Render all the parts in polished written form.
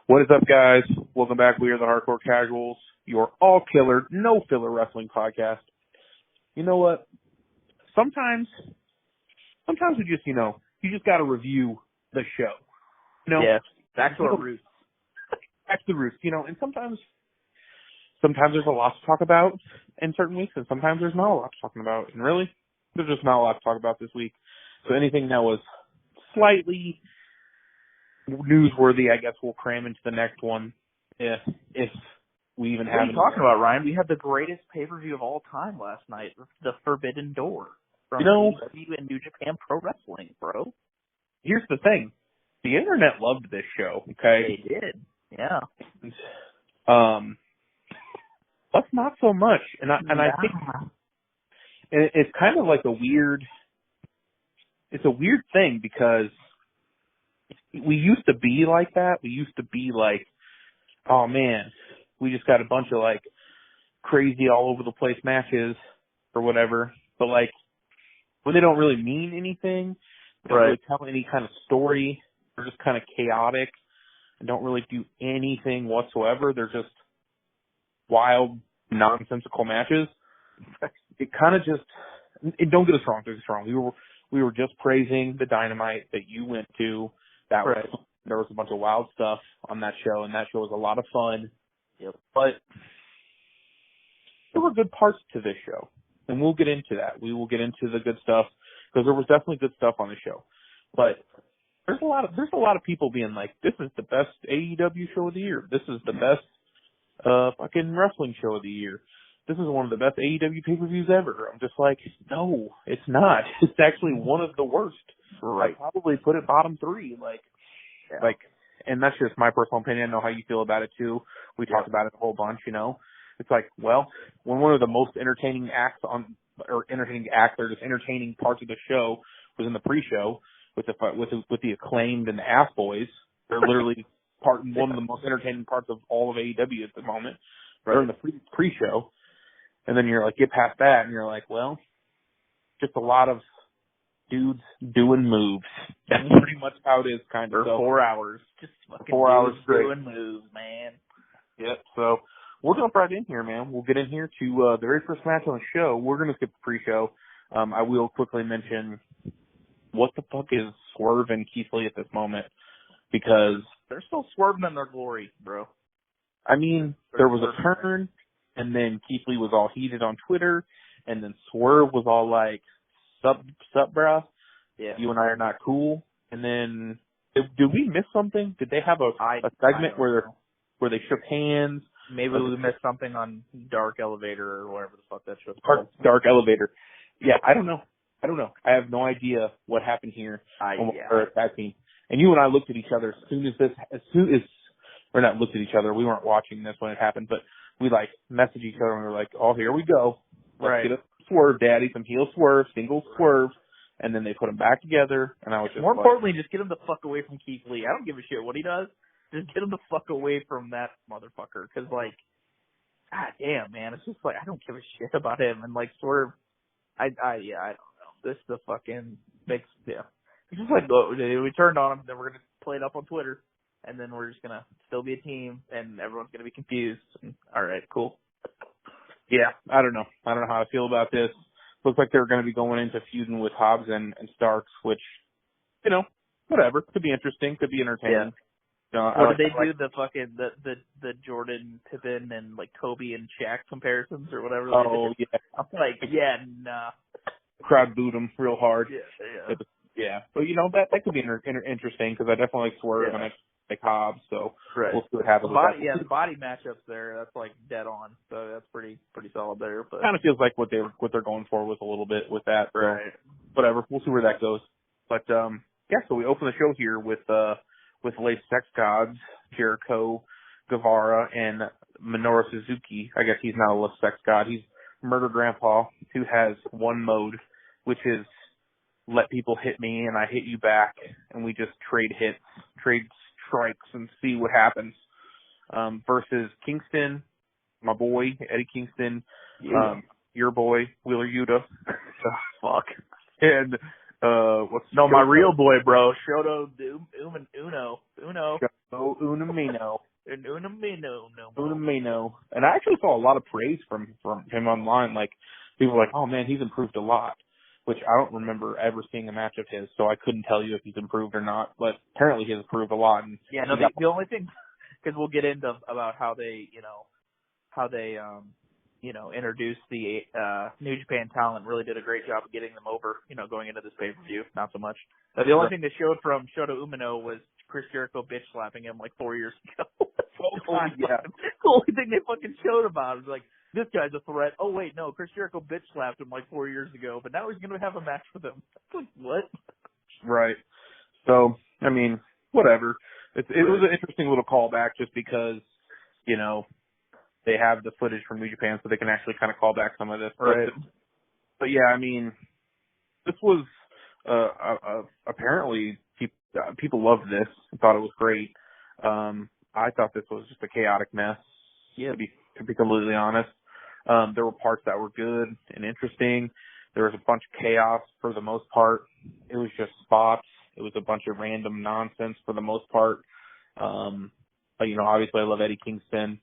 What is up, guys? Welcome back. We are the Hardcore Casuals, your all-killer, no-filler wrestling podcast. You know what? Sometimes we just, you just got to review the show. Yeah, back to our roots. Back to the roots, and sometimes there's a lot to talk about in certain weeks, and sometimes there's not a lot to talk about. And really, there's just not a lot to talk about this week. So anything that was slightly newsworthy, I guess we'll cram into the next one if we even have. What are you talking about, Ryan? We had the greatest pay-per-view of all time last night, the Forbidden Door from AEW and New Japan Pro Wrestling, bro. Here's the thing. The internet loved this show, okay? They did, yeah. Us not so much. And I think it's kind of like a weird thing because we used to be like that. We used to be like, oh man, we just got a bunch of like crazy all over the place matches or whatever. But like when they don't really mean anything, they don't really tell any kind of story. They're just kind of chaotic and don't really do anything whatsoever. They're just wild, nonsensical matches. It kind of just, don't get us wrong, we were just praising the Dynamite that you went to. That was, there was a bunch of wild stuff on that show, and that show was a lot of fun. Yep. But there were good parts to this show, and we'll get into that. We will get into the good stuff because there was definitely good stuff on the show. But there's a lot of people being like, this is the best AEW show of the year. This is the best fucking wrestling show of the year. This is one of the best AEW pay-per-views ever. I'm just like, no, it's not. It's actually one of the worst. Right. I'd probably put it bottom 3. And that's just my personal opinion. I know how you feel about it too. We talked about it a whole bunch, It's like, well, when one of the most entertaining acts or just entertaining parts of the show was in the pre-show with the Acclaimed and the Ass Boys. They're literally one of the most entertaining parts of all of AEW at the moment. They're in the pre-show. And then you're like, get past that, and you're like, well, just a lot of dudes doing moves. That's pretty much how it is, kind of. For 4 hours. Just fucking 4 hours straight. Doing moves, man. Yep, so we'll jump right in here, man. We'll get in here to the very first match on the show. We're going to skip the pre-show. I will quickly mention what the fuck is Swerve and Keith Lee at this moment, because they're still swerving in their glory, bro. I mean, there was a turn, and then Keith Lee was all heated on Twitter, and then Swerve was all like, sup, bruh? Yeah. You and I are not cool. And then, did we miss something? Did they have a segment where they shook hands? Maybe we missed something on Dark Elevator or whatever the fuck that show's called. Dark Elevator. Yeah, I don't know. I have no idea what happened here. And you and I looked at each other or not looked at each other. We weren't watching this when it happened, but we messaged each other and we were like, oh, here we go. Let's get a swerve, daddy, some heel swerve, single swerve. And then they put them back together. And I was just importantly, just get him the fuck away from Keith Lee. I don't give a shit what he does. Just get him the fuck away from that motherfucker. Cause god damn, man. It's just I don't give a shit about him. And Swerve, I don't know. This is the fucking it's just we turned on him, then we're gonna play it up on Twitter, and then we're just gonna still be a team, and everyone's gonna be confused. And, all right, cool. Yeah, I don't know how I feel about this. Looks like they're gonna be going into feuding with Hobbs and Starks, which, whatever. Could be interesting. Could be entertaining. Yeah. Did they do the fucking the Jordan Pippen and Kobe and Shaq comparisons or whatever? Oh yeah. I'm like, yeah, nah. Crowd booed him real hard. Yeah. But that could be interesting because I definitely like Swerve and I like Hobbs, so we'll see what happens. The body matchups there, that's dead on. So that's pretty solid there. But kind of feels like what they're going for with a little bit with that. So right. Whatever. We'll see where that goes. But so we open the show here with late sex gods Jericho, Guevara, and Minoru Suzuki. I guess he's not a sex god. He's Murder Grandpa, who has one mode, which is let people hit me and I hit you back, and we just trade strikes and see what happens. Versus Kingston, my boy, Eddie Kingston, your boy, Wheeler Yuta. Fuck. And What's No, my real boy, bro. Shoto Uno. Shoto Unamino. No. Unamino. And I actually saw a lot of praise from him online. Like, people were like, oh man, he's improved a lot. Which I don't remember ever seeing a match of his, so I couldn't tell you if he's improved or not. But apparently he's improved a lot. And yeah, no, the only thing, because we'll get into about how they, introduced the New Japan talent, really did a great job of getting them over, going into this pay-per-view. Not so much. The only thing they showed from Shota Umino was Chris Jericho bitch slapping him like 4 years ago. The only thing they fucking showed about it was like, this guy's a threat. Oh wait, no, Chris Jericho bitch slapped him like 4 years ago, but now he's going to have a match with him. It's like, what? Right. So, I mean, whatever. It was an interesting little callback just because, they have the footage from New Japan so they can actually kind of call back some of this. Right. But yeah, I mean, this was, apparently people loved this and thought it was great. I thought this was just a chaotic mess. Yeah. To be completely honest. There were parts that were good and interesting. There was a bunch of chaos for the most part. It was just spots. It was a bunch of random nonsense for the most part. But, obviously I love Eddie Kingston.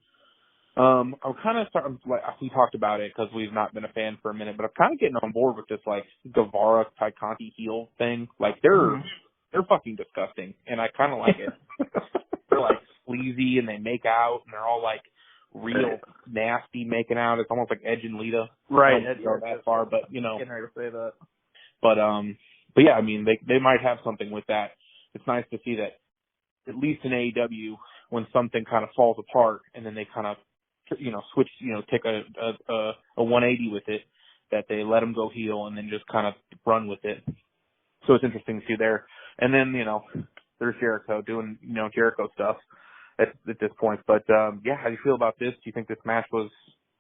I'm kind of starting, like, we talked about it because we've not been a fan for a minute, but I'm kind of getting on board with this, like, Guevara Taikonti heel thing. Like, they're fucking disgusting, and I kind of like it. They're, like, sleazy, and they make out, and they're all, like, real nasty making out. It's almost like Edge and Lita. Right. I don't go that far, but, Getting ready to say that. But yeah, I mean, they might have something with that. It's nice to see that, at least in AEW, when something kind of falls apart, and then they kind of, switch, take a 180 with it, that they let them go heel and then just kind of run with it. So it's interesting to see there. And then, there's Jericho doing, Jericho stuff at this point. But, yeah, how do you feel about this? Do you think this match was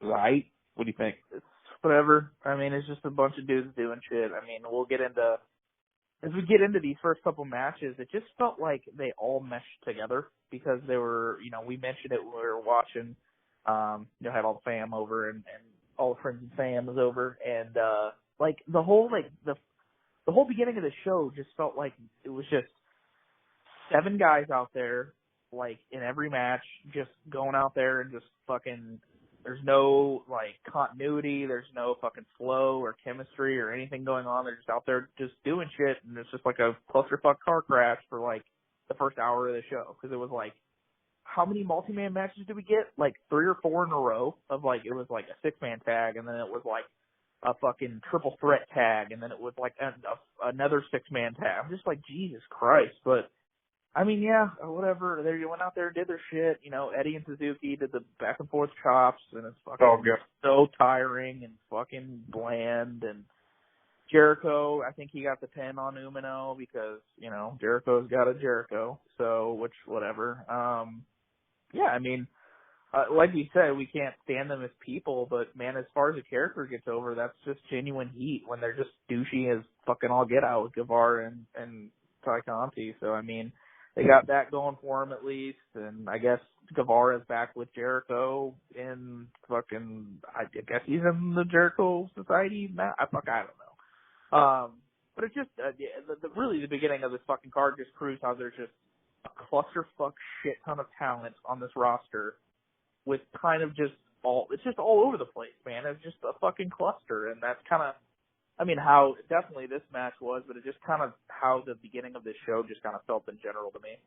right? What do you think? It's whatever. I mean, it's just a bunch of dudes doing shit. I mean, as we get into these first couple matches, it just felt like they all meshed together because they were, we mentioned it when we were watching, had all the fam over and all the friends and fam was over, and like the whole beginning of the show just felt like it was just 7 guys out there, like in every match, just going out there and just fucking. There's no like continuity, there's no fucking flow or chemistry or anything going on. They're just out there just doing shit, and it's just like a clusterfuck car crash for like the first hour of the show because it was like. How many multi-man matches did we get? Like 3 or 4 in a row of like, it was like a 6-man tag, and then it was like a fucking triple threat tag, and then it was like another 6-man tag. I'm just like, Jesus Christ. But, I mean, yeah, whatever. They went out there and did their shit. Eddie and Suzuki did the back and forth chops, and it's fucking so tiring and fucking bland. And Jericho, I think he got the pin on Umino because, Jericho's got a Jericho. So, whatever. Yeah, I mean, like we said, we can't stand them as people, but man, as far as the character gets over, that's just genuine heat when they're just douchey as fucking all get out with Guevara and Taikonti. So, I mean, they got that going for him at least, and I guess Guevara's back with Jericho in fucking, I guess he's in the Jericho Society now? I don't know. But it's just, really the beginning of this fucking card just proves how there's just a clusterfuck shit ton of talent on this roster with kind of it's just all over the place, man. It's just a fucking cluster, and that's kind of, I mean, how definitely this match was, but it's just kind of how the beginning of this show just kind of felt in general to me.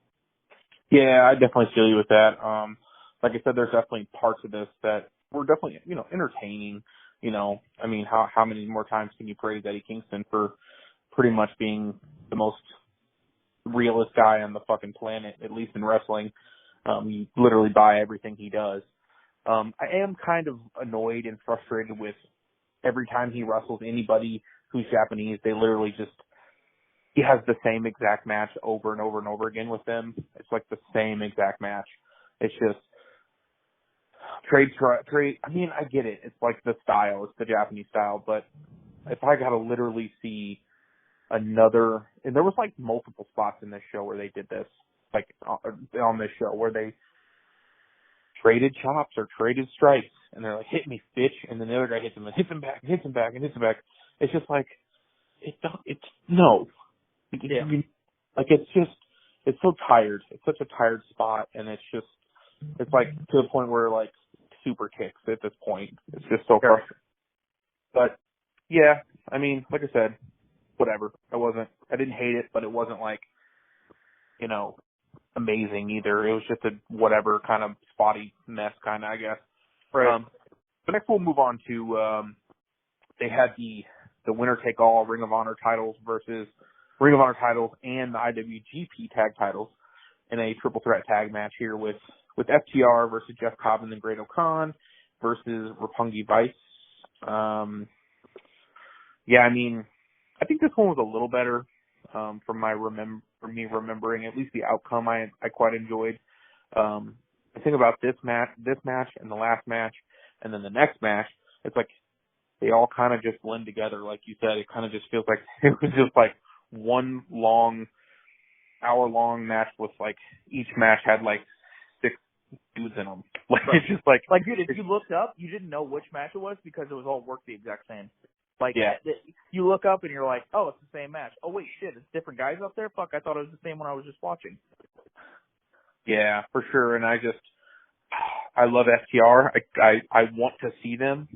Yeah, I definitely feel you with that. Like I said, there's definitely parts of this that were definitely, entertaining. I mean, how many more times can you praise Eddie Kingston for pretty much being the most realest guy on the fucking planet, at least in wrestling? You literally buy everything he does. I am kind of annoyed and frustrated with every time he wrestles anybody who's Japanese, they literally he has the same exact match over and over and over again with them. It's like the same exact match. It's just trade. I mean, I get it. It's like the style. It's the Japanese style. But if I got to literally see another, and there was like multiple spots in this show where they did this, like on this show where they traded chops or traded strikes, and they're like, hit me, bitch, and then the other guy hits him and hits him back and hits him back and hits him back. It's just like, It's no. Yeah. Like it's so tired. It's such a tired spot, and it's like to the point where like super kicks at this point. It's just so frustrating. But yeah, I mean, like I said, whatever. I didn't hate it, but it wasn't like, amazing either. It was just a whatever kind of spotty mess kind of, I guess. Right. But next we'll move on to, they had the winner take all Ring of Honor titles versus Ring of Honor titles and the IWGP tag titles in a triple threat tag match here with FTR versus Jeff Cobb and Great O'Khan versus Roppongi Vice. Yeah, I mean, I think this one was a little better, from me remembering, at least the outcome I quite enjoyed. I think about this match and the last match and then the next match, it's like they all kind of just blend together. Like you said, it kind of just feels like it was just like one hour-long match with like each match had like 6 dudes in them. Like it's just like dude, if you looked up, you didn't know which match it was because it was all worked the exact same. Like, yeah. You look up and you're like, oh, it's the same match. Oh wait, shit, it's different guys up there. Fuck, I thought it was the same one I was just watching. Yeah, for sure. And I love FTR. I want to see them.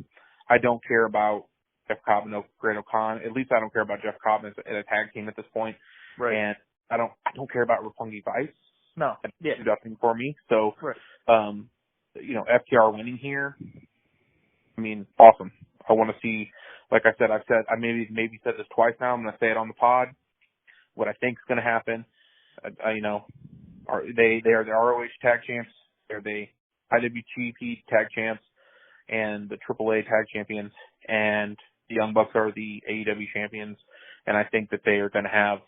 I don't care about Jeff Cobb and Great O'Khan. At least I don't care about Jeff Cobb as a tag team at this point. Right. And I don't care about Roppongi Vice. No. Yeah. Do nothing for me. So, right. FTR winning here. I mean, awesome. I want to see. Like I said, I maybe said this twice now. I'm going to say it on the pod. What I think is going to happen. They are the ROH tag champs. They're the IWGP tag champs and the AAA tag champions, and the Young Bucks are the AEW champions. And I think that they are going to have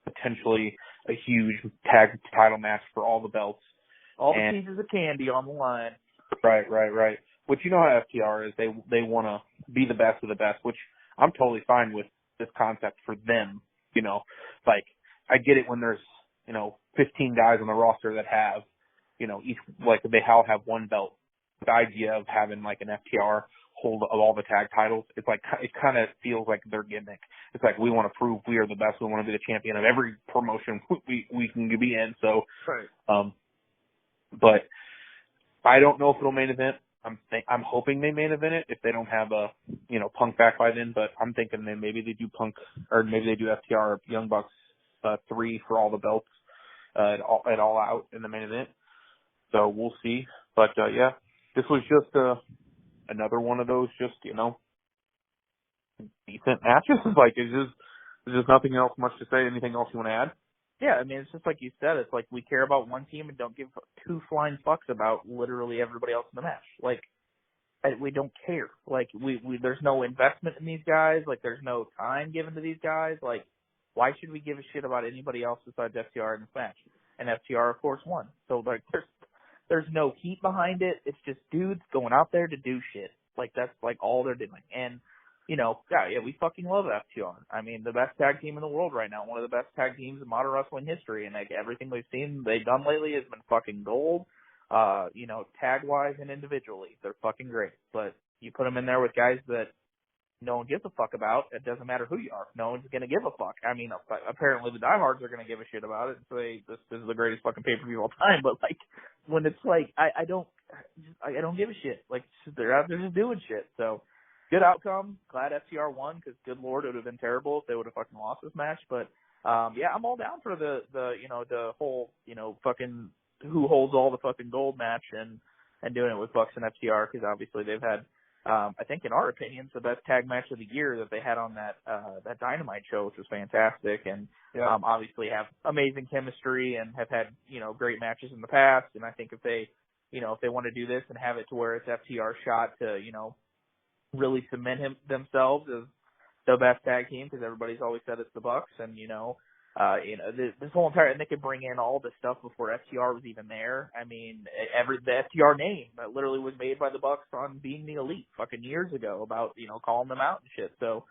potentially a huge tag title match for all the belts. All the pieces of candy on the line. Right. Which you know how FTR is. They want to be the best of the best, which I'm totally fine with this concept for them. Like I get it when there's 15 guys on the roster that have each, like they all have one belt. The idea of having like an FTR hold of all the tag titles, it's like it kind of feels like their gimmick. It's like we want to prove we are the best. We want to be the champion of every promotion we can be in. So, right. But I don't know if it'll main event. I'm hoping they main event it if they don't have a Punk back by then. But I'm thinking that maybe they do Punk or maybe they do FTR or Young Bucks 3 for all the belts at all out in the main event. So we'll see. But yeah, this was just another one of those just decent matches. Like there's just nothing else much to say. Anything else you want to add? Yeah, I mean, it's just like you said. It's like we care about one team and don't give 2 flying fucks about literally everybody else in the match. Like, we don't care. Like, we there's no investment in these guys. Like, there's no time given to these guys. Like, why should we give a shit about anybody else besides FTR in this match? And FTR, of course, won. So, like, there's no heat behind it. It's just dudes going out there to do shit. Like, that's, like, all they're doing. And, yeah, we fucking love FTR. I mean, the best tag team in the world right now. One of the best tag teams in modern wrestling history. And, like, everything we've seen they've done lately has been fucking gold. Tag-wise and individually. They're fucking great. But you put them in there with guys that no one gives a fuck about. It doesn't matter who you are. No one's going to give a fuck. I mean, apparently the diehards are going to give a shit about it and say this is the greatest fucking pay-per-view of all time. But, like, when it's like, I don't give a shit. Like, they're out there just doing shit. So, good outcome. Glad FTR won because, good lord, it would have been terrible if they would have fucking lost this match. But, yeah, I'm all down for the whole, fucking who holds all the fucking gold match and doing it with Bucks and FTR because obviously they've had, I think in our opinions, the best tag match of the year that they had on that Dynamite show, which was fantastic. And, obviously have amazing chemistry and have had, great matches in the past. And I think if they want to do this and have it to where it's FTR's shot to, really cement themselves as the best tag team because everybody's always said it's the Bucks and this whole entire, and they could bring in all the stuff before FTR was even there. I mean, the FTR name that literally was made by the Bucks on Being the Elite fucking years ago about calling them out and shit. So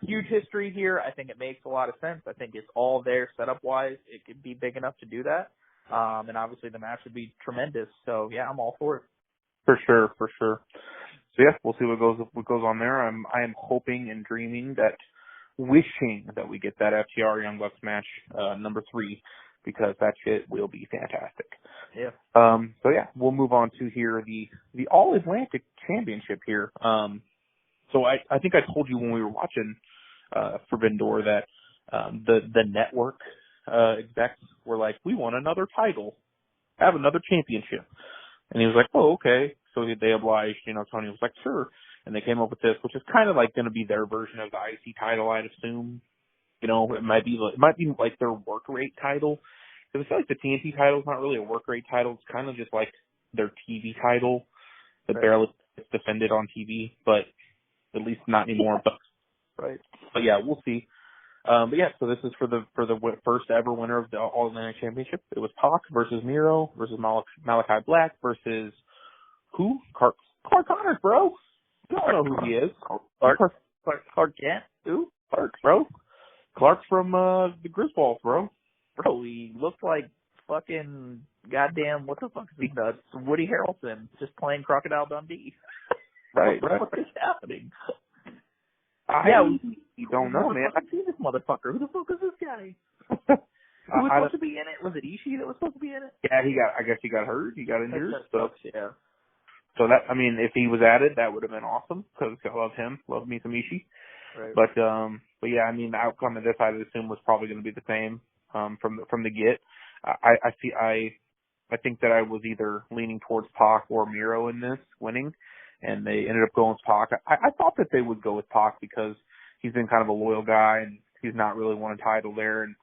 huge history here. I think it makes a lot of sense. I think it's all there setup wise. It could be big enough to do that. And obviously the match would be tremendous. So yeah, I'm all for it. For sure. So yeah, we'll see what goes on there. I am hoping and dreaming that wishing that we get that FTR Young Bucks match, number 3, because that shit will be fantastic. Yeah. So yeah, we'll move on to here the All Atlantic Championship here. So I think I told you when we were watching Forbidden Door that the network execs were like, we want another title, have another championship, and he was like, oh okay. So they obliged. Tony was like, sure, and they came up with this, which is kind of like going to be their version of the IC title, I'd assume. It might be like their work rate title. Because I feel like the TNT title is not really a work rate title. It's kind of just like their TV title that barely gets defended on TV, but at least not anymore. But yeah, we'll see. But yeah, so this is for the first ever winner of the All Atlantic Championship. It was Pac versus Miro versus Malachi Black versus who? Clark Connors, bro. You don't know who he is. Clark Kent? Who? Clark, bro. Clark from the Griswolds, bro. Bro, he looked like fucking goddamn, what the fuck is he nuts? Woody Harrelson just playing Crocodile Dundee. Right. What is happening? I don't know, man. I've seen this motherfucker. Who the fuck is this guy? Who was supposed to be in it? Was it Ishii that was supposed to be in it? Yeah, I guess he got hurt. He got injured. Yeah. So that, if he was added, that would have been awesome, because I love him. Love me some Ishii. Right. But yeah, the outcome of this, I'd assume, was probably going to be the same from the get. I think that I was either leaning towards Pac or Miro in this winning, and they ended up going with Pac. I thought that they would go with Pac because he's been kind of a loyal guy, and he's not really won a title there, and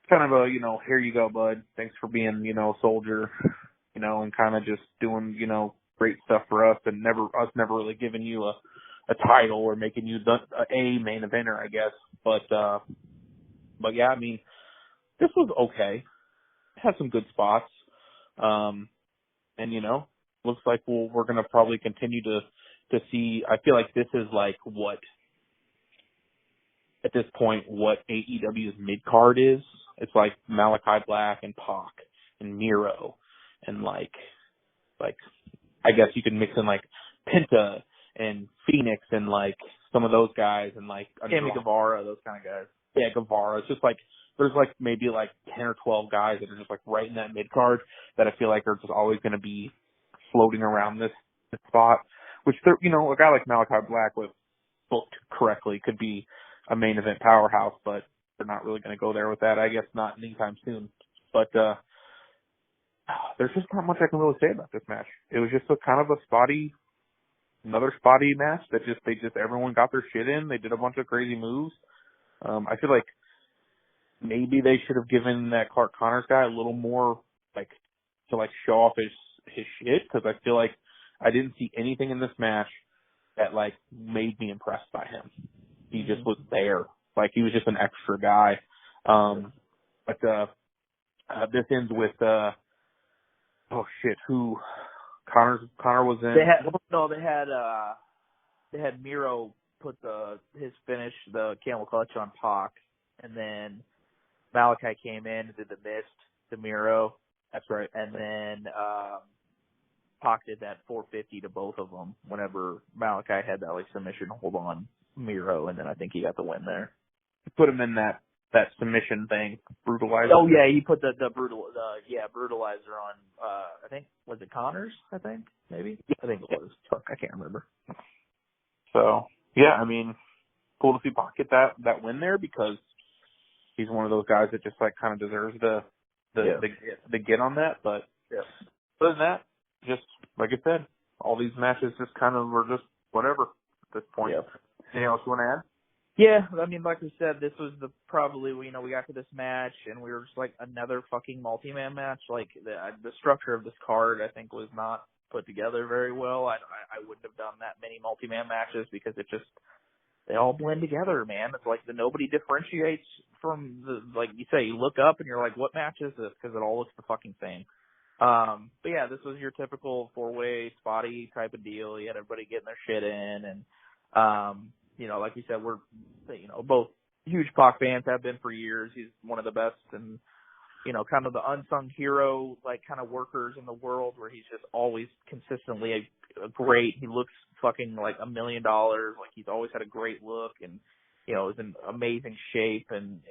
kind of a, here you go, bud. Thanks for being, a soldier, and kind of just doing, great stuff for us, and never really giving you a title or making you a main eventer, I guess. But yeah, this was okay. It had some good spots. And looks like we're going to probably continue to see. I feel like this is like at this point, what AEW's mid card is. It's like Malachi Black and Pac and Miro and like I guess you can mix in like Penta and Phoenix and like some of those guys and like Sammy Guevara, those kind of guys. Yeah, Guevara. It's just like there's like maybe like 10 or 12 guys that are just like right in that mid card that I feel like are just always going to be floating around this spot. Which they're, a guy like Malachi Black with booked correctly could be a main event powerhouse, but they're not really going to go there with that. I guess not anytime soon. But there's just not much I can really say about this match. It was just a kind of another spotty match that everyone got their shit in. They did a bunch of crazy moves. I feel like maybe they should have given that Clark Connors guy a little more to show off his shit, because I feel like I didn't see anything in this match that made me impressed by him. He just was there. He was just an extra guy. But this ends with who Connor was in. They had Miro put his finish, the camel clutch, on Pac, and then Malachi came in and did the mist to Miro. That's right. And then Pac did that 450 to both of them whenever Malachi had that submission hold on Miro, and then I think he got the win there. He put him in that submission thing, brutalizer. Oh yeah, he put the brutalizer on. I think, was it Connors? I think maybe. I think it was. Fuck, I can't remember. So yeah, cool to see Pac get that win there, because he's one of those guys that just kind of deserves the get on that. But other than that, just like I said, all these matches just kind of were just whatever at this point. Yeah. Anything else you want to add? Yeah, like we said, this was we got to this match and we were just another fucking multi-man match. The structure of this card, I think, was not put together very well. I wouldn't have done that many multi-man matches, because they all blend together, man. It's nobody differentiates from you say, you look up and you're like, what match is this? Because it all looks the fucking same. But yeah, this was your typical 4-way spotty type of deal. You had everybody getting their shit in, and like you said, we're both huge Pac fans, have been for years. He's one of the best and kind of the unsung hero kind of workers in the world, where he's just always consistently great. He looks fucking $1 million. He's always had a great look, and is in amazing shape and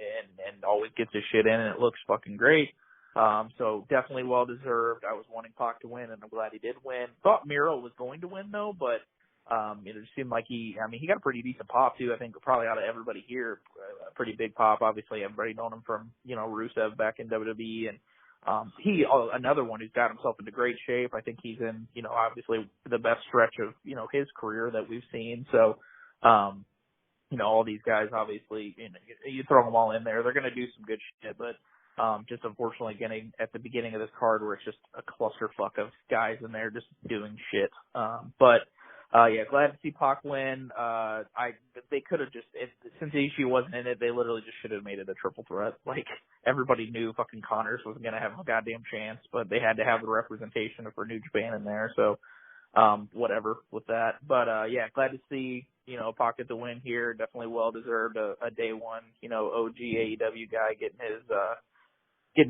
always gets his shit in, and it looks fucking great. So definitely well deserved. I was wanting Pac to win, and I'm glad he did win. Thought Miro was going to win though, but it just seemed like he got a pretty decent pop too. I think probably out of everybody here, a pretty big pop. Obviously, everybody known him from Rusev back in WWE, and another one who's got himself into great shape. I think he's in obviously the best stretch of his career that we've seen. So all these guys obviously you throw them all in there, they're going to do some good shit, but just unfortunately getting at the beginning of this card where it's just a clusterfuck of guys in there just doing shit. Glad to see Pac win. They could have since Ishii wasn't in it, they literally just should have made it a triple threat. Like, everybody knew fucking Connors wasn't going to have a goddamn chance, but they had to have the representation for New Japan in there, so whatever with that. But glad to see, Pac get the win here. Definitely well deserved. A day one, OG AEW guy getting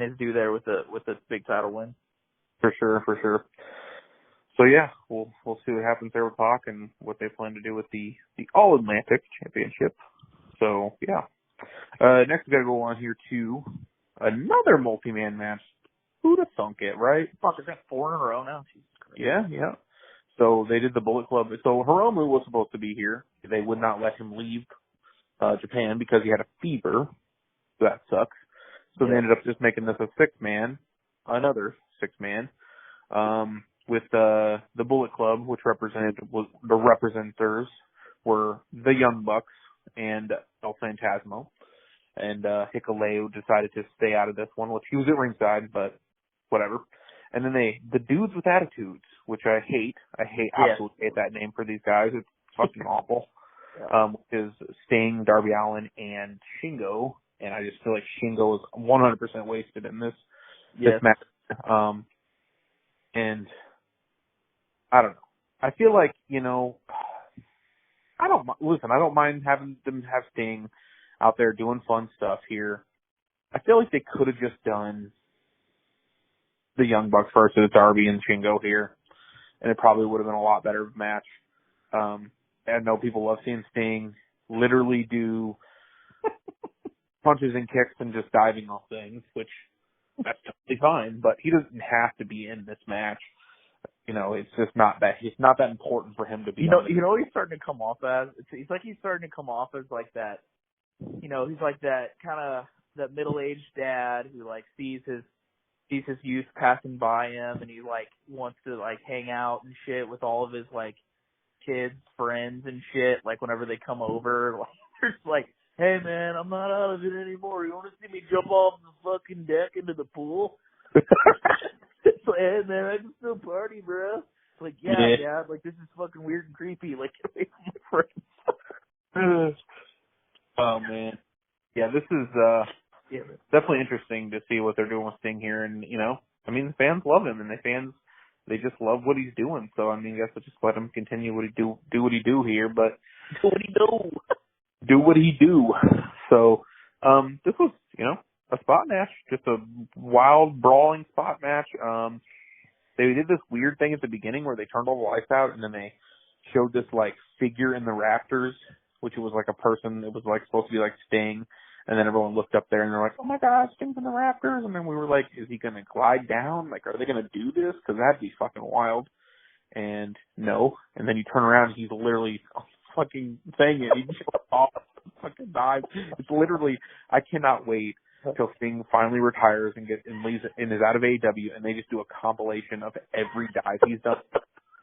his due there with a big title win. For sure. So yeah, we'll see what happens there with Pac and what they plan to do with the All Atlantic Championship. So yeah. Next we gotta go on here to another multi-man match. Who'd have thunk it, right? Fuck, they're got 4 in a row now. Jesus Christ. Yeah. So they did the Bullet Club. So Hiromu was supposed to be here. They would not let him leave Japan because he had a fever. That sucks. So they ended up just making this a another six-man. With the Bullet Club, which the representatives were the Young Bucks and El Phantasmo. And Hikuleo decided to stay out of this one, which he was at ringside, but whatever. And then the Dudes with Attitudes, which I hate. Absolutely hate that name for these guys. It's fucking awful. Is Sting, Darby Allin, and Shingo. And I just feel like Shingo is 100% wasted in this match. And I don't know. I feel like, I don't mind having them have Sting out there doing fun stuff here. I feel like they could have just done the Young Bucks versus Darby and Shingo here, and it probably would have been a lot better of a match. I know people love seeing Sting literally do punches and kicks and just diving off things, which that's totally fine, but he doesn't have to be in this match. It's just not that. It's not that important for him to be. He's starting to come off as. He's starting to come off as like that. He's like that kind of that middle-aged dad who like sees his youth passing by him, and he like wants to like hang out and shit with all of his like kids, friends and shit. Like whenever they come over, like they're just like, "Hey man, I'm not out of it anymore. You want to see me jump off the fucking deck into the pool?" It's like, "Hey man, I can still party, bro." It's like, yeah, like this is fucking weird and creepy. Like, get away from my friends. Oh man, yeah, this is definitely interesting to see what they're doing with Sting here, and the fans love him, and they just love what he's doing. So I guess let's just let him continue what he do here, but do what he do. Do what he do. So this was a spot match, just a wild brawling spot match. They did this weird thing at the beginning where they turned all the lights out, and then they showed this like figure in the rafters, which was like a person. It was like supposed to be like Sting, and then everyone looked up there and they're like, "Oh my God, Sting's in the rafters!" And then we were like, "Is he gonna glide down? Like, are they gonna do this? Because that'd be fucking wild." And no. And then you turn around, and he's literally fucking saying it. He just off, fucking dive. It's literally. I cannot wait till Sting finally retires and leaves and is out of AEW, and they just do a compilation of every dive he's done.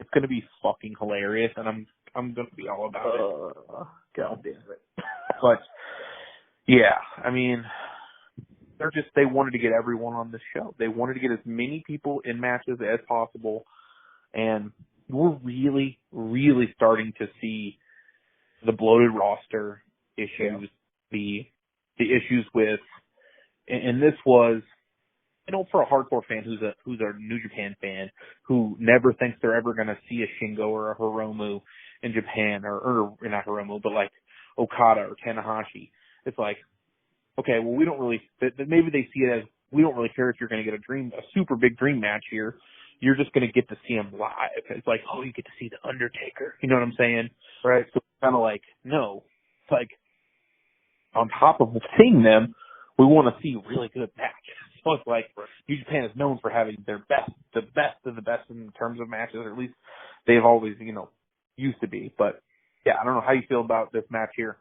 It's gonna be fucking hilarious, and I'm gonna be all about it. God damn it! But yeah, they wanted to get everyone on this show. They wanted to get as many people in matches as possible, and we're really, really starting to see the bloated roster issues, the issues with. And this was, for a hardcore fan who's a New Japan fan who never thinks they're ever going to see a Shingo or a Hiromu in Japan, or not Hiromu, but like Okada or Tanahashi. It's like, okay, well, we don't really, maybe they see it as, we don't really care if you're going to get a super big dream match here. You're just going to get to see him live. It's like, oh, you get to see the Undertaker. You know what I'm saying? Right. So it's kind of like, no. It's like, on top of seeing them, we want to see really good matches. So it's like New Japan is known for having the best of the best in terms of matches, or at least they've always, used to be. But yeah, I don't know how you feel about this match here.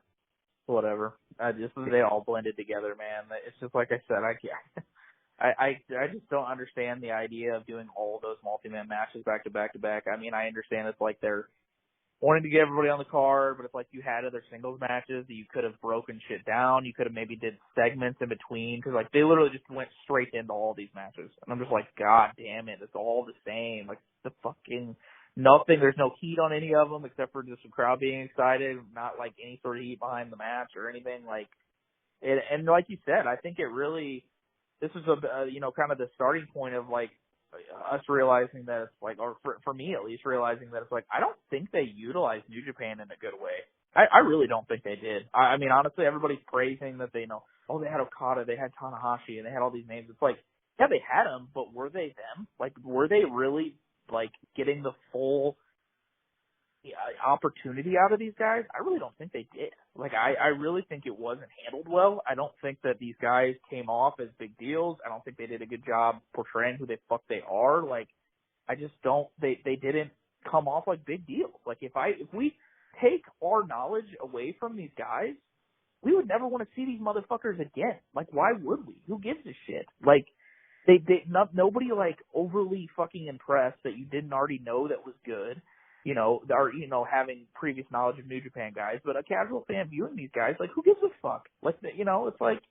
Whatever. They all blended together, man. It's just like I said, I just don't understand the idea of doing all those multi-man matches back to back to back. I mean, I understand it's like they're wanting to get everybody on the card, but it's like you had other singles matches that you could have broken shit down. You could have maybe did segments in between, because like they literally just went straight into all these matches, and I'm just like, God damn it, it's all the same. Like the fucking nothing. There's no heat on any of them except for just the crowd being excited, not like any sort of heat behind the match or anything. Like, and like you said, I think it really. This is kind of the starting point of like us realizing that it's like, or for me at least, realizing that it's like, I don't think they utilized New Japan in a good way. I really don't think they did. I mean, honestly, everybody's praising that they they had Okada, they had Tanahashi, and they had all these names. It's like, yeah, they had them, but were they them? Like, were they really like getting the full opportunity out of these guys? I really don't think they did. Like, I really think it wasn't handled well. I don't think that these guys came off as big deals. I don't think they did a good job portraying who the fuck they are. Like, I just don't, they didn't come off like big deals. Like, if we take our knowledge away from these guys, we would never want to see these motherfuckers again. Like, why would we? Who gives a shit? Like, nobody like overly fucking impressed that you didn't already know that was good. Or having previous knowledge of New Japan guys, but a casual fan viewing these guys, like, who gives a fuck? Like, it's like,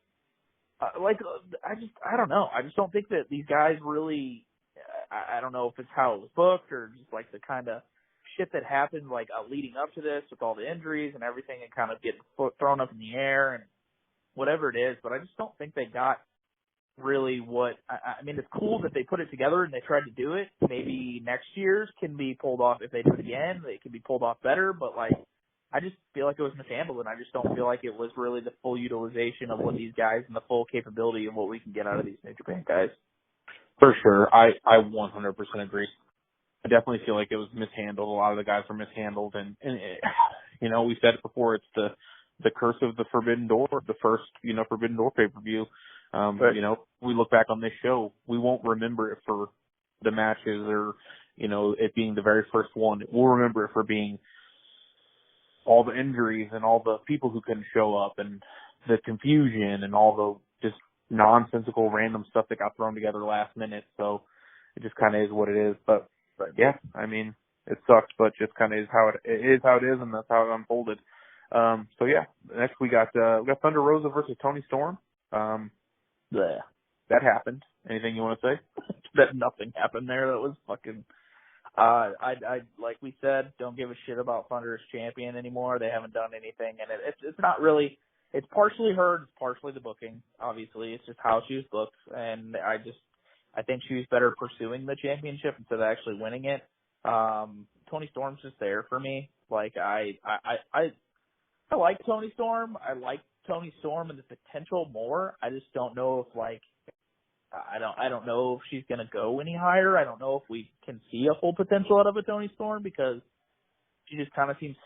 I don't know. I just don't think that these guys really, I don't know if it's how it was booked or just like the kind of shit that happened, like, leading up to this with all the injuries and everything and kind of getting thrown up in the air and whatever it is, but I just don't think they got really what I mean. It's cool that they put it together and they tried to do it. Maybe next year's can be pulled off. If they do it again, it can be pulled off better, but like, I just feel like it was mishandled, and I just don't feel like it was really the full utilization of what these guys and the full capability of what we can get out of these New Japan guys. For sure. I 100% agree. I definitely feel like it was mishandled. A lot of the guys were mishandled, and we said it before, it's the curse of the Forbidden Door, the first, Forbidden Door pay-per-view. We look back on this show, we won't remember it for the matches or, it being the very first one. We'll remember it for being all the injuries and all the people who couldn't show up and the confusion and all the just nonsensical random stuff that got thrown together last minute. So it just kind of is what it is. But yeah, I mean, it sucks, but just kind of is how it is, and that's how it unfolded. So yeah, next we got Thunder Rosa versus Tony Storm. Yeah. That happened. Anything you want to say? That nothing happened there. That was fucking. I like we said, don't give a shit about Thunder as champion anymore. They haven't done anything, and it's not really. It's partially her, it's partially the booking. Obviously, it's just how she was booked, and I think she was better pursuing the championship instead of actually winning it. Tony Storm's just there for me. Like I like Tony Storm. I like Tony Storm and the potential more. I just don't know if I don't know if she's gonna go any higher. I don't know if we can see a full potential out of a Tony Storm, because she just kind of seems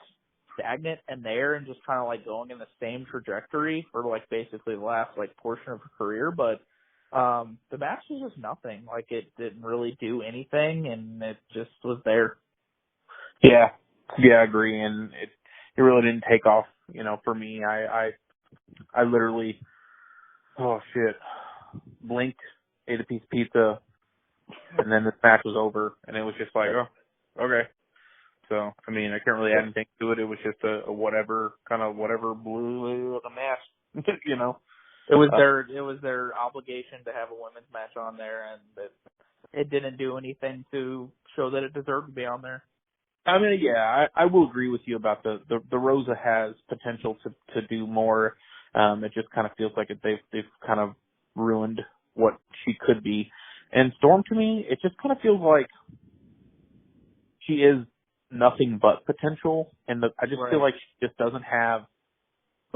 stagnant and there and just kind of like going in the same trajectory for like basically the last like portion of her career. But the match was just nothing. Like, it didn't really do anything, and it just was there. Yeah, I agree, and it really didn't take off. For me, I literally, oh shit, blinked, ate a piece of pizza, and then this match was over, and it was just like, oh, okay. So, I mean, I can't really add anything to it. It was just a whatever blew the match, It was their obligation to have a women's match on there, and it didn't do anything to show that it deserved to be on there. I mean, yeah, I will agree with you about the Rosa has potential to do more. It just kind of feels like they've kind of ruined what she could be. And Storm, to me, it just kind of feels like she is nothing but potential, and I just feel like she just doesn't have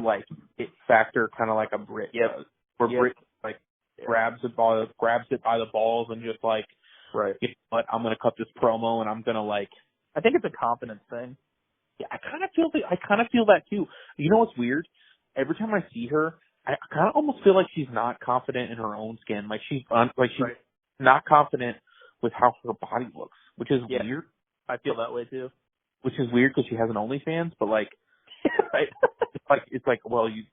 like it factor, kind of like a Brit does. Where Brit like grabs it by the balls and just like, you know what, I'm gonna cut this promo and I'm gonna like. I think it's a confidence thing. Yeah, I kind of feel that too. You know what's weird? every time I see her, I kind of almost feel like she's not confident in her own skin. Like she's Right. not confident with how her body looks, which is weird. I feel that way too. Which is weird because she has an OnlyFans, but like, Right. it's like, well, you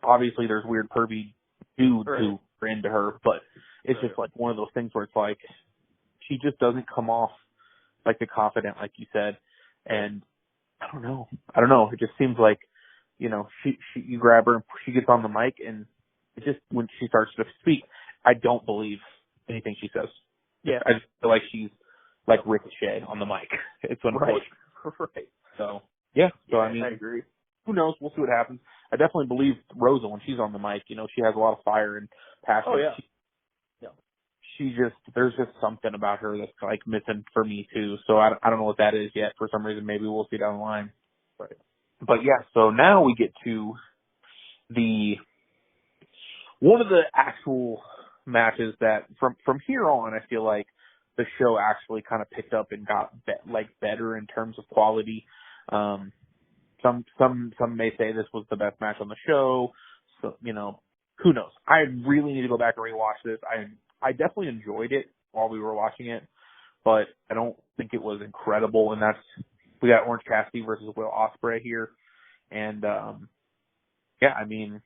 obviously there's weird pervy dudes Right. who are into her, but it's just like one of those things where it's like she just doesn't come off like the confident, like you said, and I don't know. It just seems like, you know, you grab her and she gets on the mic and it just, when she starts to speak, I don't believe anything she says. Yeah. I just feel like she's like Ricochet on the mic. It's unfortunate. Right. So, yeah. So, I mean, I agree. who knows? We'll see what happens. I definitely believe Rosa when she's on the mic. You know, she has a lot of fire and passion. Oh, yeah. She just, there's just something about her that's like missing for me too. So I don't know what that is yet. For some reason, maybe we'll see down the line. Right. But yeah, so now we get to one of the actual matches that from here on, I feel like the show actually kind of picked up and got better in terms of quality. Some may say this was the best match on the show. So, you know, who knows? I really need to go back and rewatch this. I definitely enjoyed it while we were watching it, but I don't think it was incredible. And we got Orange Cassidy versus Will Ospreay here. And, yeah, I mean,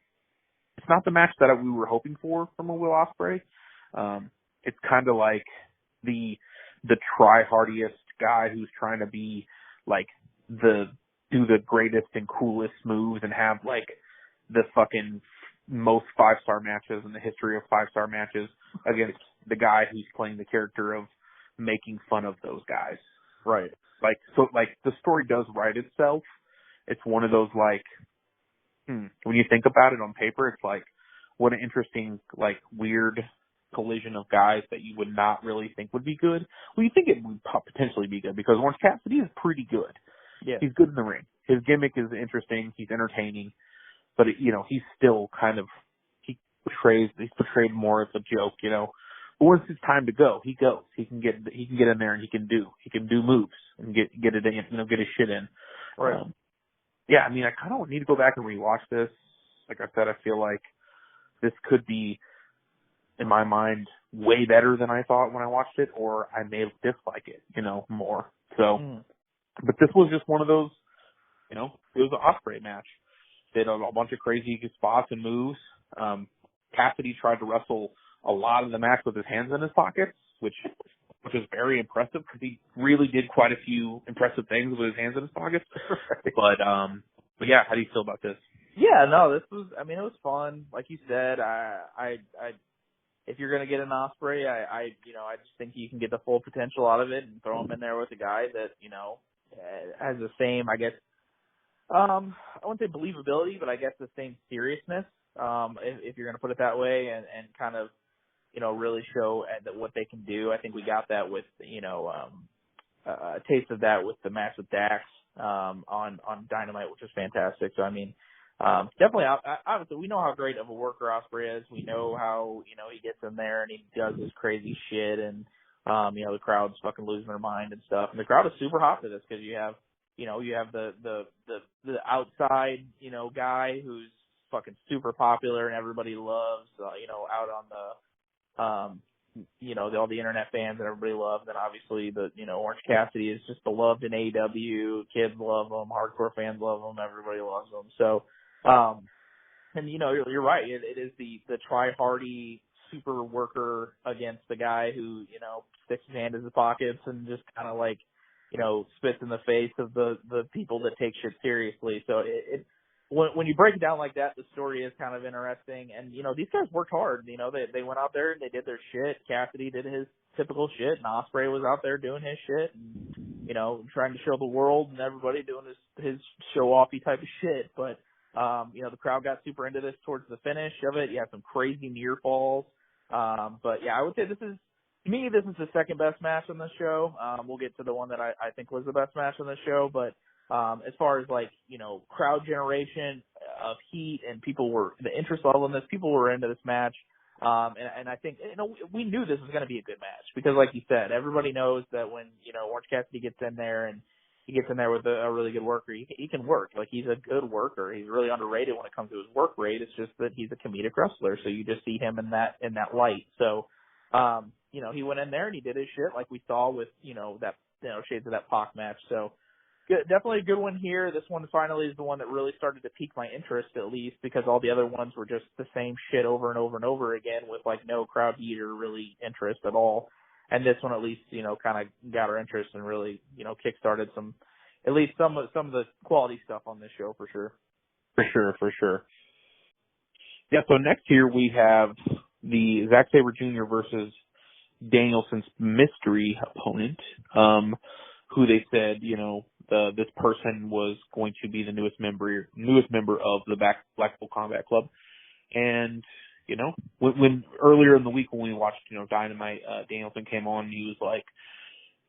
it's not the match that we were hoping for from a Will Ospreay. It's kind of like the try-hardiest guy who's trying to be like do the greatest and coolest moves and have like the fucking most 5-star matches in the history of 5-star matches against the guy who's playing the character of making fun of those guys. Right. Like, so like the story does write itself. It's one of those like, when you think about it on paper, it's like, what an interesting, like, weird collision of guys that you would not really think would be good. Well, you think it would potentially be good because Orange Cassidy is pretty good. Yeah. He's good in the ring. His gimmick is interesting. He's entertaining, but you know, he's still kind of, he's portrayed more as a joke, you know. But once it's time to go, he goes. He can get in there and he can do moves and get it in, you know, get his shit in. Right. Yeah, I mean, I kind of need to go back and rewatch this. Like I said, I feel like this could be, in my mind, way better than I thought when I watched it, or I may dislike it, you know, more. So, but this was just one of those, you know, it was an Ospreay match. They did a bunch of crazy spots and moves. Cassidy tried to wrestle a lot of the match with his hands in his pockets, which was very impressive because he really did quite a few impressive things with his hands in his pockets. But yeah, how do you feel about this? Yeah, no, it was fun. Like you said, I if you're gonna get an Ospreay, I just think you can get the full potential out of it and throw him in there with a guy that, you know, has the same, I guess, I wouldn't say believability, but I guess the same seriousness, if you're gonna put it that way, and kind of, you know, really show that what they can do. I think we got that with, you know, a taste of that with the match with Dax on Dynamite, which was fantastic. So I mean, definitely, obviously, we know how great of a worker Ospreay is. We know how, you know, he gets in there and he does this crazy shit, and you know, the crowd's fucking losing their mind and stuff. And the crowd is super hot for this because you have the outside, you know, guy who's fucking super popular and everybody loves, you know, out on the you know, all the internet fans and everybody loves. And obviously you know, Orange Cassidy is just beloved in AEW. Kids love him. Hardcore fans love him. Everybody loves him. So, and you know, you're right. It is the try-hardy super worker against the guy who, you know, sticks his hand in his pockets and just kind of like, you know, spits in the face of the people that take shit seriously. So when you break it down like that, the story is kind of interesting. And, you know, these guys worked hard. You know, they went out there and they did their shit. Cassidy did his typical shit, and Ospreay was out there doing his shit and, you know, trying to show the world and everybody doing his show-offy type of shit. But, you know, the crowd got super into this towards the finish of it. You had some crazy near falls. But yeah, I would say this is the second best match on the show. We'll get to the one that I think was the best match on the show, but as far as like, you know, crowd generation of heat and the interest level in this, people were into this match. And I think, you know, we knew this was going to be a good match because like you said, everybody knows that when, you know, Orange Cassidy gets in there and he gets in there with a really good worker. He can work. Like, he's a good worker. He's really underrated when it comes to his work rate. It's just that he's a comedic wrestler, so you just see him in that light. So, he went in there and he did his shit like we saw with, that, shades of that Pac match. So, good, definitely a good one here. This one finally is the one that really started to pique my interest, at least, because all the other ones were just the same shit over and over and over again with, like, no crowd heat or really interest at all. And this one at least, kind of got our interest and really, kick-started at least some of the quality stuff on this show for sure. For sure. Yeah, so next here we have the Zack Sabre Jr. versus Danielson's mystery opponent, who they said, this person was going to be the newest member of the Blackpool Combat Club. And, when earlier in the week when we watched, Dynamite, Danielson came on and he was like,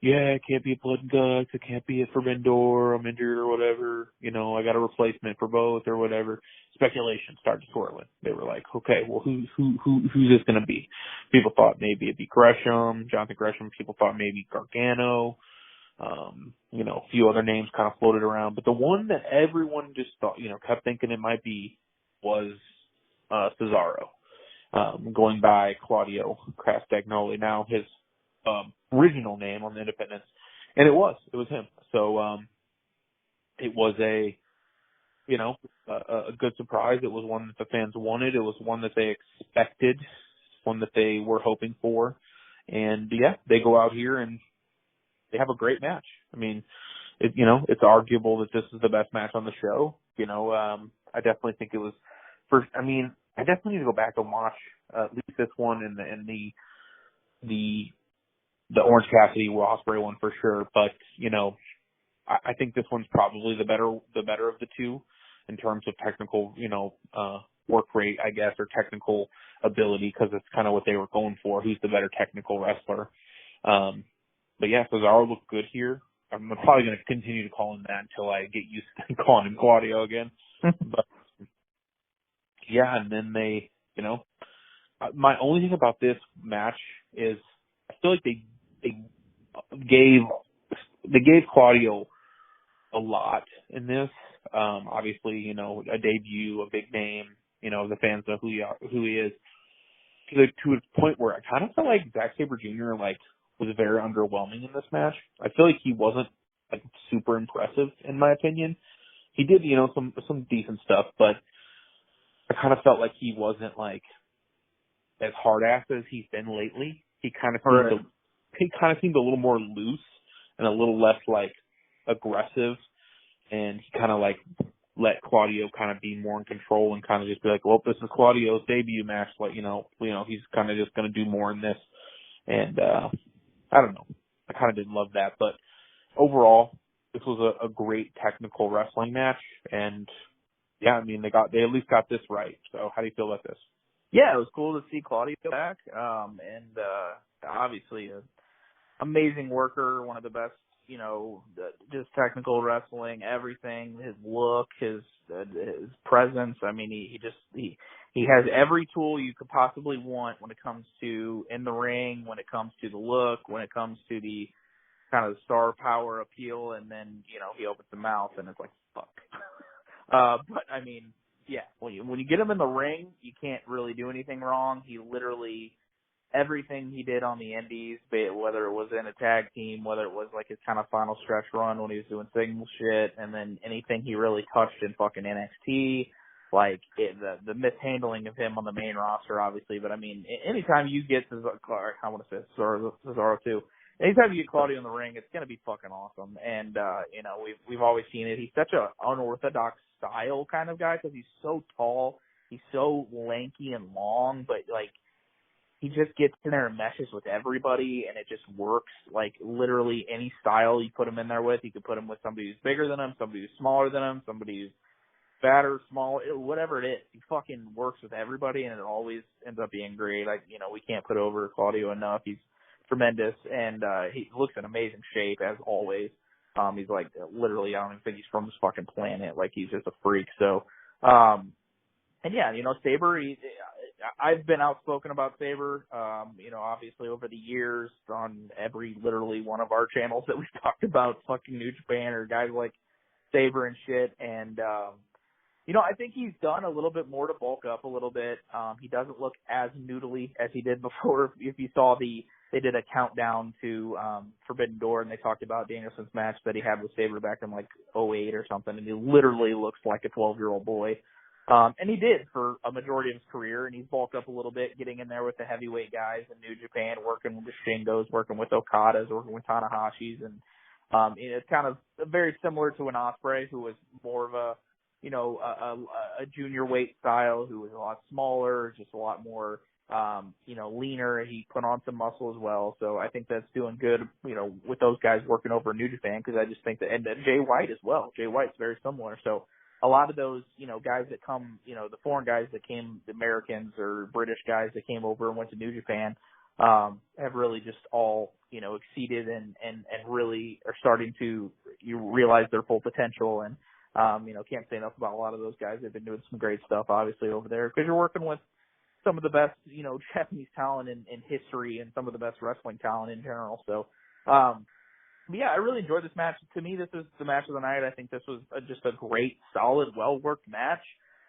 yeah, it can't be a Blood and Guts, it can't be a Forbidden Door, I'm injured or whatever, I got a replacement for both or whatever. Speculation started swirling. They were like, okay, well, who's this going to be? People thought maybe it'd be Gresham, Jonathan Gresham. People thought maybe Gargano. A few other names kind of floated around, but the one that everyone just thought, kept thinking it might be was Cesaro, going by Claudio Castagnoli. Now his original name on the independents, and it was him. So it was a good surprise. It was one that the fans wanted. It was one that they expected, one that they were hoping for, and yeah, they go out here and they have a great match. I mean, it's arguable that this is the best match on the show. I definitely think it was I definitely need to go back and watch at least this one and the Orange Cassidy Will Ospreay one for sure. But, I think this one's probably the better of the two in terms of technical, work rate, I guess, or technical ability, because it's kind of what they were going for. Who's the better technical wrestler? But yeah, Cesaro looked good here. I'm probably going to continue to call him that until I get used to calling him Claudio again. But yeah, and then they, my only thing about this match is I feel like they gave Claudio a lot in this. Obviously, a debut, a big name, the fans know who he is. To a point where I kind of felt like Zack Sabre Jr. was very underwhelming in this match. I feel like he wasn't super impressive in my opinion. He did, some decent stuff, but I kind of felt like he wasn't as hard ass as he's been lately. He kind of seemed a little more loose and a little less aggressive, and he kind of let Claudio kind of be more in control and kind of just be like, well, this is Claudio's debut match. He's kind of just going to do more in this. And, I don't know. I kind of didn't love that, but overall, this was a great technical wrestling match. And yeah, I mean, they at least got this right. So how do you feel about this? Yeah, it was cool to see Claudio back. Obviously an amazing worker, one of the best, just technical wrestling, everything, his look, his presence. I mean, he has every tool you could possibly want when it comes to in the ring, when it comes to the look, when it comes to the kind of star power appeal, and then, he opens the mouth and it's like, fuck. But I mean, yeah, when you get him in the ring, you can't really do anything wrong. He literally, everything he did on the indies, whether it was in a tag team, whether it was his kind of final stretch run when he was doing single shit, and then anything he really touched in fucking NXT, the mishandling of him on the main roster, obviously. But I mean, anytime you get I want to say Cesaro too. Anytime you get Claudio in the ring, it's gonna be fucking awesome. And we've always seen it. He's such an unorthodox style kind of guy because he's so tall, he's so lanky and long, but he just gets in there and meshes with everybody, and it just works. Literally any style you put him in there with, you could put him with somebody who's bigger than him, somebody who's smaller than him, somebody who's fatter, small, whatever it is. He fucking works with everybody, and it always ends up being great. We can't put over Claudio enough. He's tremendous, and he looks in amazing shape as always. He's literally, I don't even think he's from this fucking planet. He's just a freak. So, and yeah, Sabre, I've been outspoken about Sabre, obviously over the years on literally one of our channels that we've talked about fucking New Japan or guys like Sabre and shit. And, I think he's done a little bit more to bulk up a little bit. He doesn't look as noodly as he did before. If you saw they did a countdown to Forbidden Door, and they talked about Danielson's match that he had with Sabre back in like '08 or something, and he literally looks like a 12-year-old boy. And he did for a majority of his career, and he's bulked up a little bit, getting in there with the heavyweight guys in New Japan, working with the Shingos, working with Okadas, working with Tanahashis, and it's kind of very similar to an Ospreay, who was more of a junior weight style, who was a lot smaller, just a lot more, leaner. He put on some muscle as well. So I think that's doing good, with those guys working over in New Japan, because I just think that, and Jay White as well. Jay White's very similar. So a lot of those, guys that come, the foreign guys that came, the Americans or British guys that came over and went to New Japan, have really just all, exceeded and really are starting to realize their full potential. And, can't say enough about a lot of those guys. They've been doing some great stuff, obviously, over there, because you're working with some of the best, Japanese talent in history and some of the best wrestling talent in general. So, I really enjoyed this match. To me, this is the match of the night. I think this was just a great, solid, well-worked match.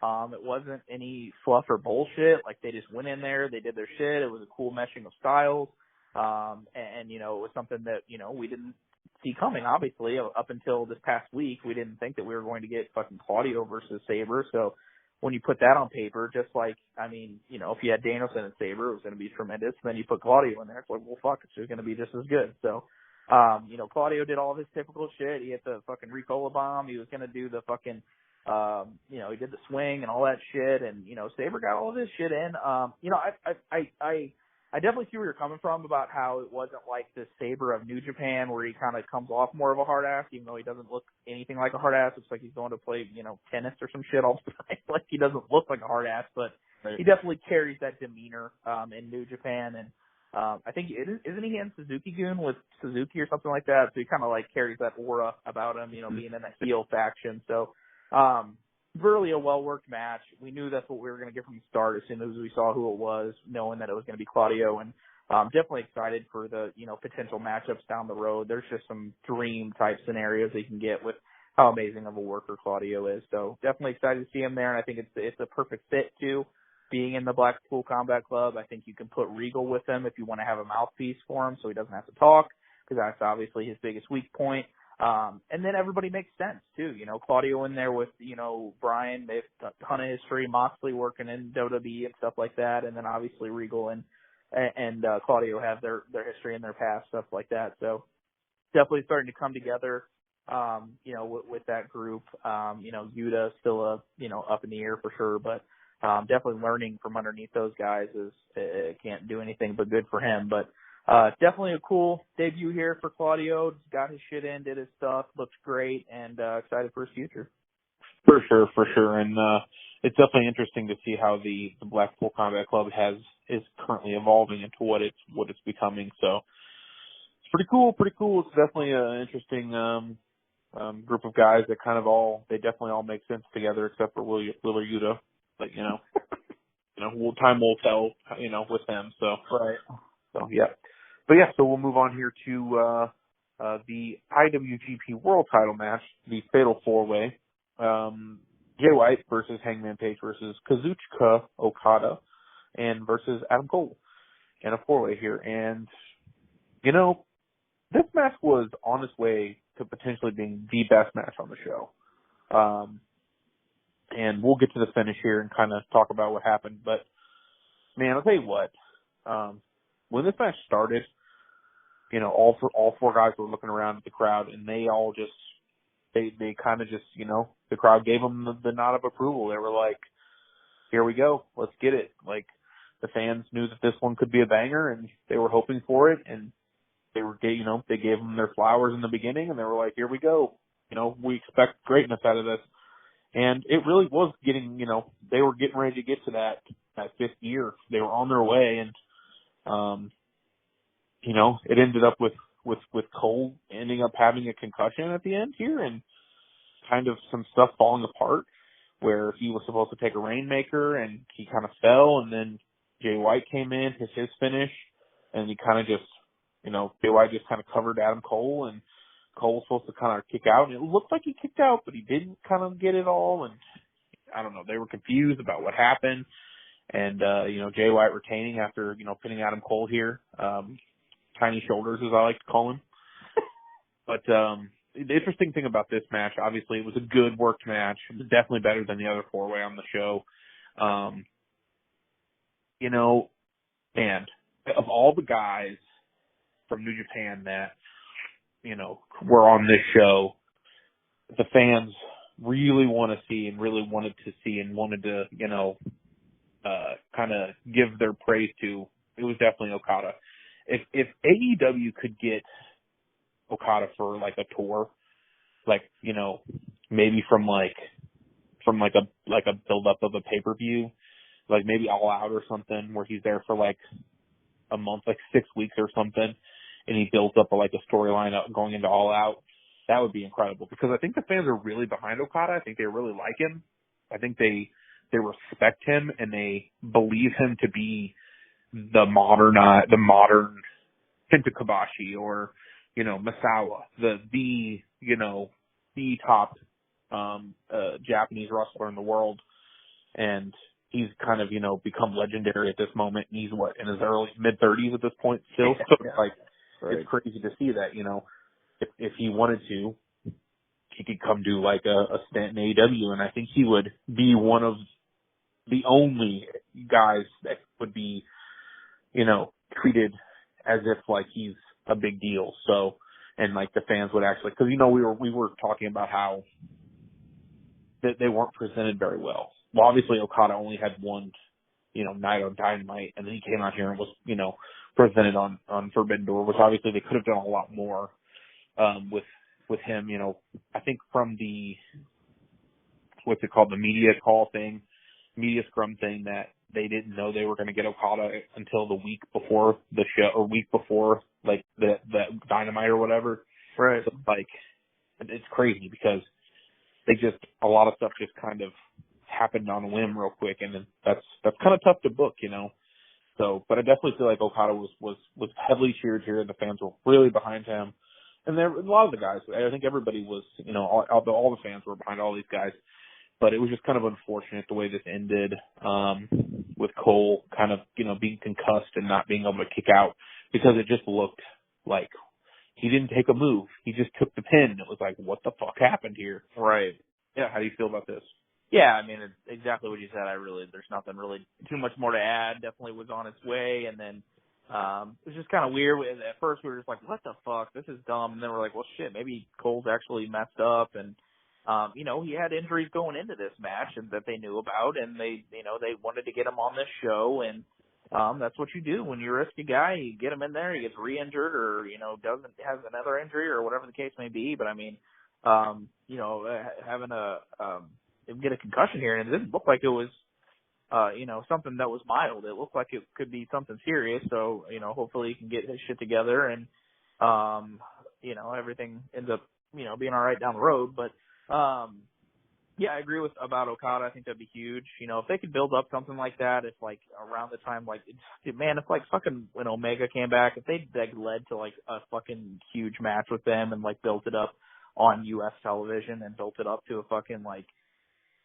It wasn't any fluff or bullshit. Like, they just went in there, they did their shit. It was a cool meshing of styles. It was something that, we didn't see coming, obviously. Up until this past week, we didn't think that we were going to get fucking Claudio versus Sabre. So when you put that on paper, just like, if you had Danielson and Sabre, it was going to be tremendous. And then you put Claudio in there, it's like, well, fuck, it's just going to be just as good. So, Claudio did all of his typical shit. He hit the fucking Ricola bomb. He was going to do the fucking, he did the swing and all that shit. And, Sabre got all of his shit in. I definitely see where you're coming from about how it wasn't like the Sabre of New Japan, where he kind of comes off more of a hard ass, even though he doesn't look anything like a hard ass. Looks like he's going to play, tennis or some shit all the time. Like, he doesn't look like a hard ass, but he definitely carries that demeanor, in New Japan. And, I think, isn't he in Suzuki-gun with Suzuki or something like that? So he kind of like carries that aura about him, being in that heel faction. So, really a well-worked match. We knew that's what we were going to get from the start as soon as we saw who it was, knowing that it was going to be Claudio. And definitely excited for the, potential matchups down the road. There's just some dream-type scenarios that you can get with how amazing of a worker Claudio is. So definitely excited to see him there, and I think it's a perfect fit, too. Being in the Blackpool Combat Club, I think you can put Regal with him if you want to have a mouthpiece for him so he doesn't have to talk, because that's obviously his biggest weak point. And then everybody makes sense, too. Claudio in there with, Brian, they have a ton of history, Moxley working in WWE and stuff like that, and then obviously Regal and Claudio have their history in their past, stuff like that. So definitely starting to come together, with that group. Yuta still up in the air for sure, but definitely learning from underneath those guys can't do anything but good for him. But definitely a cool debut here for Claudio. Got his shit in, did his stuff, looks great, and excited for his future. For sure. And it's definitely interesting to see how the Blackpool Combat Club is currently evolving into what it's becoming. So it's pretty cool. It's definitely an interesting group of guys that they definitely all make sense together, except for Will or Yuta. But time will tell, with them. So right. So yeah. But yeah, so we'll move on here to the IWGP World Title match, the Fatal 4-Way. Jay White versus Hangman Page versus Kazuchika Okada and versus Adam Cole in a 4-way here. And, this match was on its way to potentially being the best match on the show. And we'll get to the finish here and kind of talk about what happened. But, man, I'll tell you what. When this match started, all four guys were looking around at the crowd, and they all just, they kind of just, the crowd gave them the nod of approval. They were like, here we go, let's get it. Like, the fans knew that this one could be a banger, and they were hoping for it, and they gave them their flowers in the beginning, and they were like, here we go. We expect greatness out of this. And it really was getting, they were getting ready to get to that fifth year. They were on their way, and it ended up with Cole ending up having a concussion at the end here and kind of some stuff falling apart. where he was supposed to take a Rainmaker and he kind of fell, and then Jay White came in, his finish, and he kind of just, Jay White just kind of covered Adam Cole, and Cole was supposed to kind of kick out, and it looked like he kicked out, but he didn't kind of get it all, and I don't know, they were confused about what happened, and, Jay White retaining after, pinning Adam Cole here, tiny shoulders as I like to call him. But, the interesting thing about this match, obviously, it was a good worked match. It was definitely better than the other four-way on the show. And of all the guys from New Japan that, were on this show, the fans really want to see and really wanted to see and wanted to, kind of give their praise to, it was definitely Okada. If AEW could get Okada for like a tour, like, maybe from a build up of a pay-per-view, like maybe All Out or something, where he's there for like a month, like 6 weeks or something, and he builds up a storyline going into All Out, that would be incredible, because I think the fans are really behind Okada. I think they really like him. I think they respect him, and they believe him to be the modern Kenta Kobashi, or Misawa, the top Japanese wrestler in the world, and he's kind of become legendary at this moment. And he's in his mid-30s at this point still. So right. It's crazy to see that if he wanted to, he could come do like a stint in AEW, and I think he would be one of the only guys that would be treated as if like he's a big deal. So, and like the fans would actually, because we were talking about how that they weren't presented very well. Well, obviously Okada only had one night on Dynamite, and then he came out here and was presented on Forbidden Door, which obviously they could have done a lot more with him. I think from the what's it called, the media scrum thing, that they didn't know they were going to get Okada until the week before the show, or week before like the Dynamite or whatever. Right. So, like, it's crazy because a lot of stuff just kind of happened on a whim real quick, and then that's kind of tough to book, So, but I definitely feel like Okada was heavily cheered here, and the fans were really behind him. And there a lot of the guys, I think everybody was, all the fans were behind all these guys. But it was just kind of unfortunate the way this ended, with Cole kind of, being concussed and not being able to kick out, because it just looked like he didn't take a move. He just took the pin. It was like, what the fuck happened here? Right. Yeah. How do you feel about this? Yeah, I mean, it's exactly what you said. There's nothing really too much more to add. Definitely was on its way, and then it was just kind of weird. At first, we were just like, what the fuck? This is dumb. And then we're like, well, shit, maybe Cole's actually messed up, and he had injuries going into this match and that they knew about, and they wanted to get him on this show, and that's what you do when you risk a guy. You get him in there, he gets re-injured, or has another injury, or whatever the case may be. But I mean, having get a concussion here, and it didn't look like it was something that was mild. It looked like it could be something serious. So hopefully he can get his shit together, and everything ends up being all right down the road. But yeah, I agree about Okada. I think that'd be huge. If they could build up something like that, if like around the time, like, man, if like fucking when Omega came back, if they like led to like a fucking huge match with them and like built it up on U.S. television and built it up to a fucking like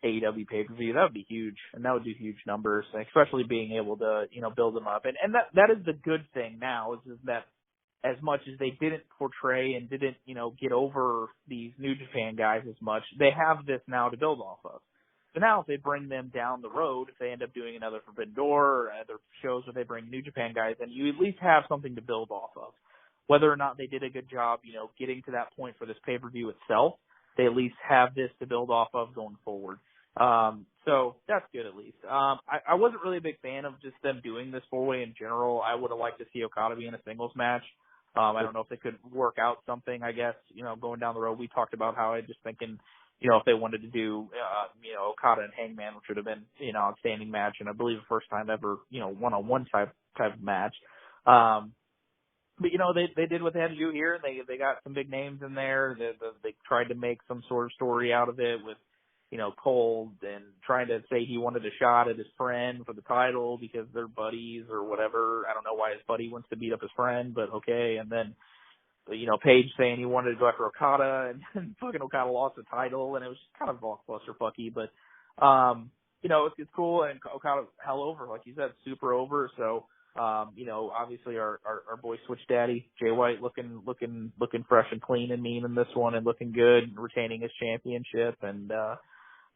AEW pay-per-view, that would be huge, and that would do huge numbers, especially being able to, build them up. And that is the good thing now, is that as much as they didn't portray and didn't, get over these New Japan guys as much, they have this now to build off of. So now if they bring them down the road, if they end up doing another Forbidden Door or other shows where they bring New Japan guys, then you at least have something to build off of. Whether or not they did a good job, getting to that point for this pay-per-view itself, they at least have this to build off of going forward. So that's good at least. I wasn't really a big fan of just them doing this four-way in general. I would have liked to see Okada be in a singles match. I don't know if they could work out something, I guess, going down the road. We talked about how I just thinking, if they wanted to do, Okada and Hangman, which would have been, outstanding match, and I believe the first time ever, one-on-one type of match. But they did what they had to do here. They got some big names in there. They tried to make some sort of story out of it with, cold and trying to say he wanted a shot at his friend for the title because they're buddies or whatever. I don't know why his buddy wants to beat up his friend, but okay. And then, Page saying he wanted to go after Okada, and fucking Okada lost the title, and it was just kind of all clusterfucky. But, it's cool, and Okada hell over, like you said, super over. So, obviously our boy Switch Daddy, Jay White, looking fresh and clean and mean in this one, and looking good, and retaining his championship, and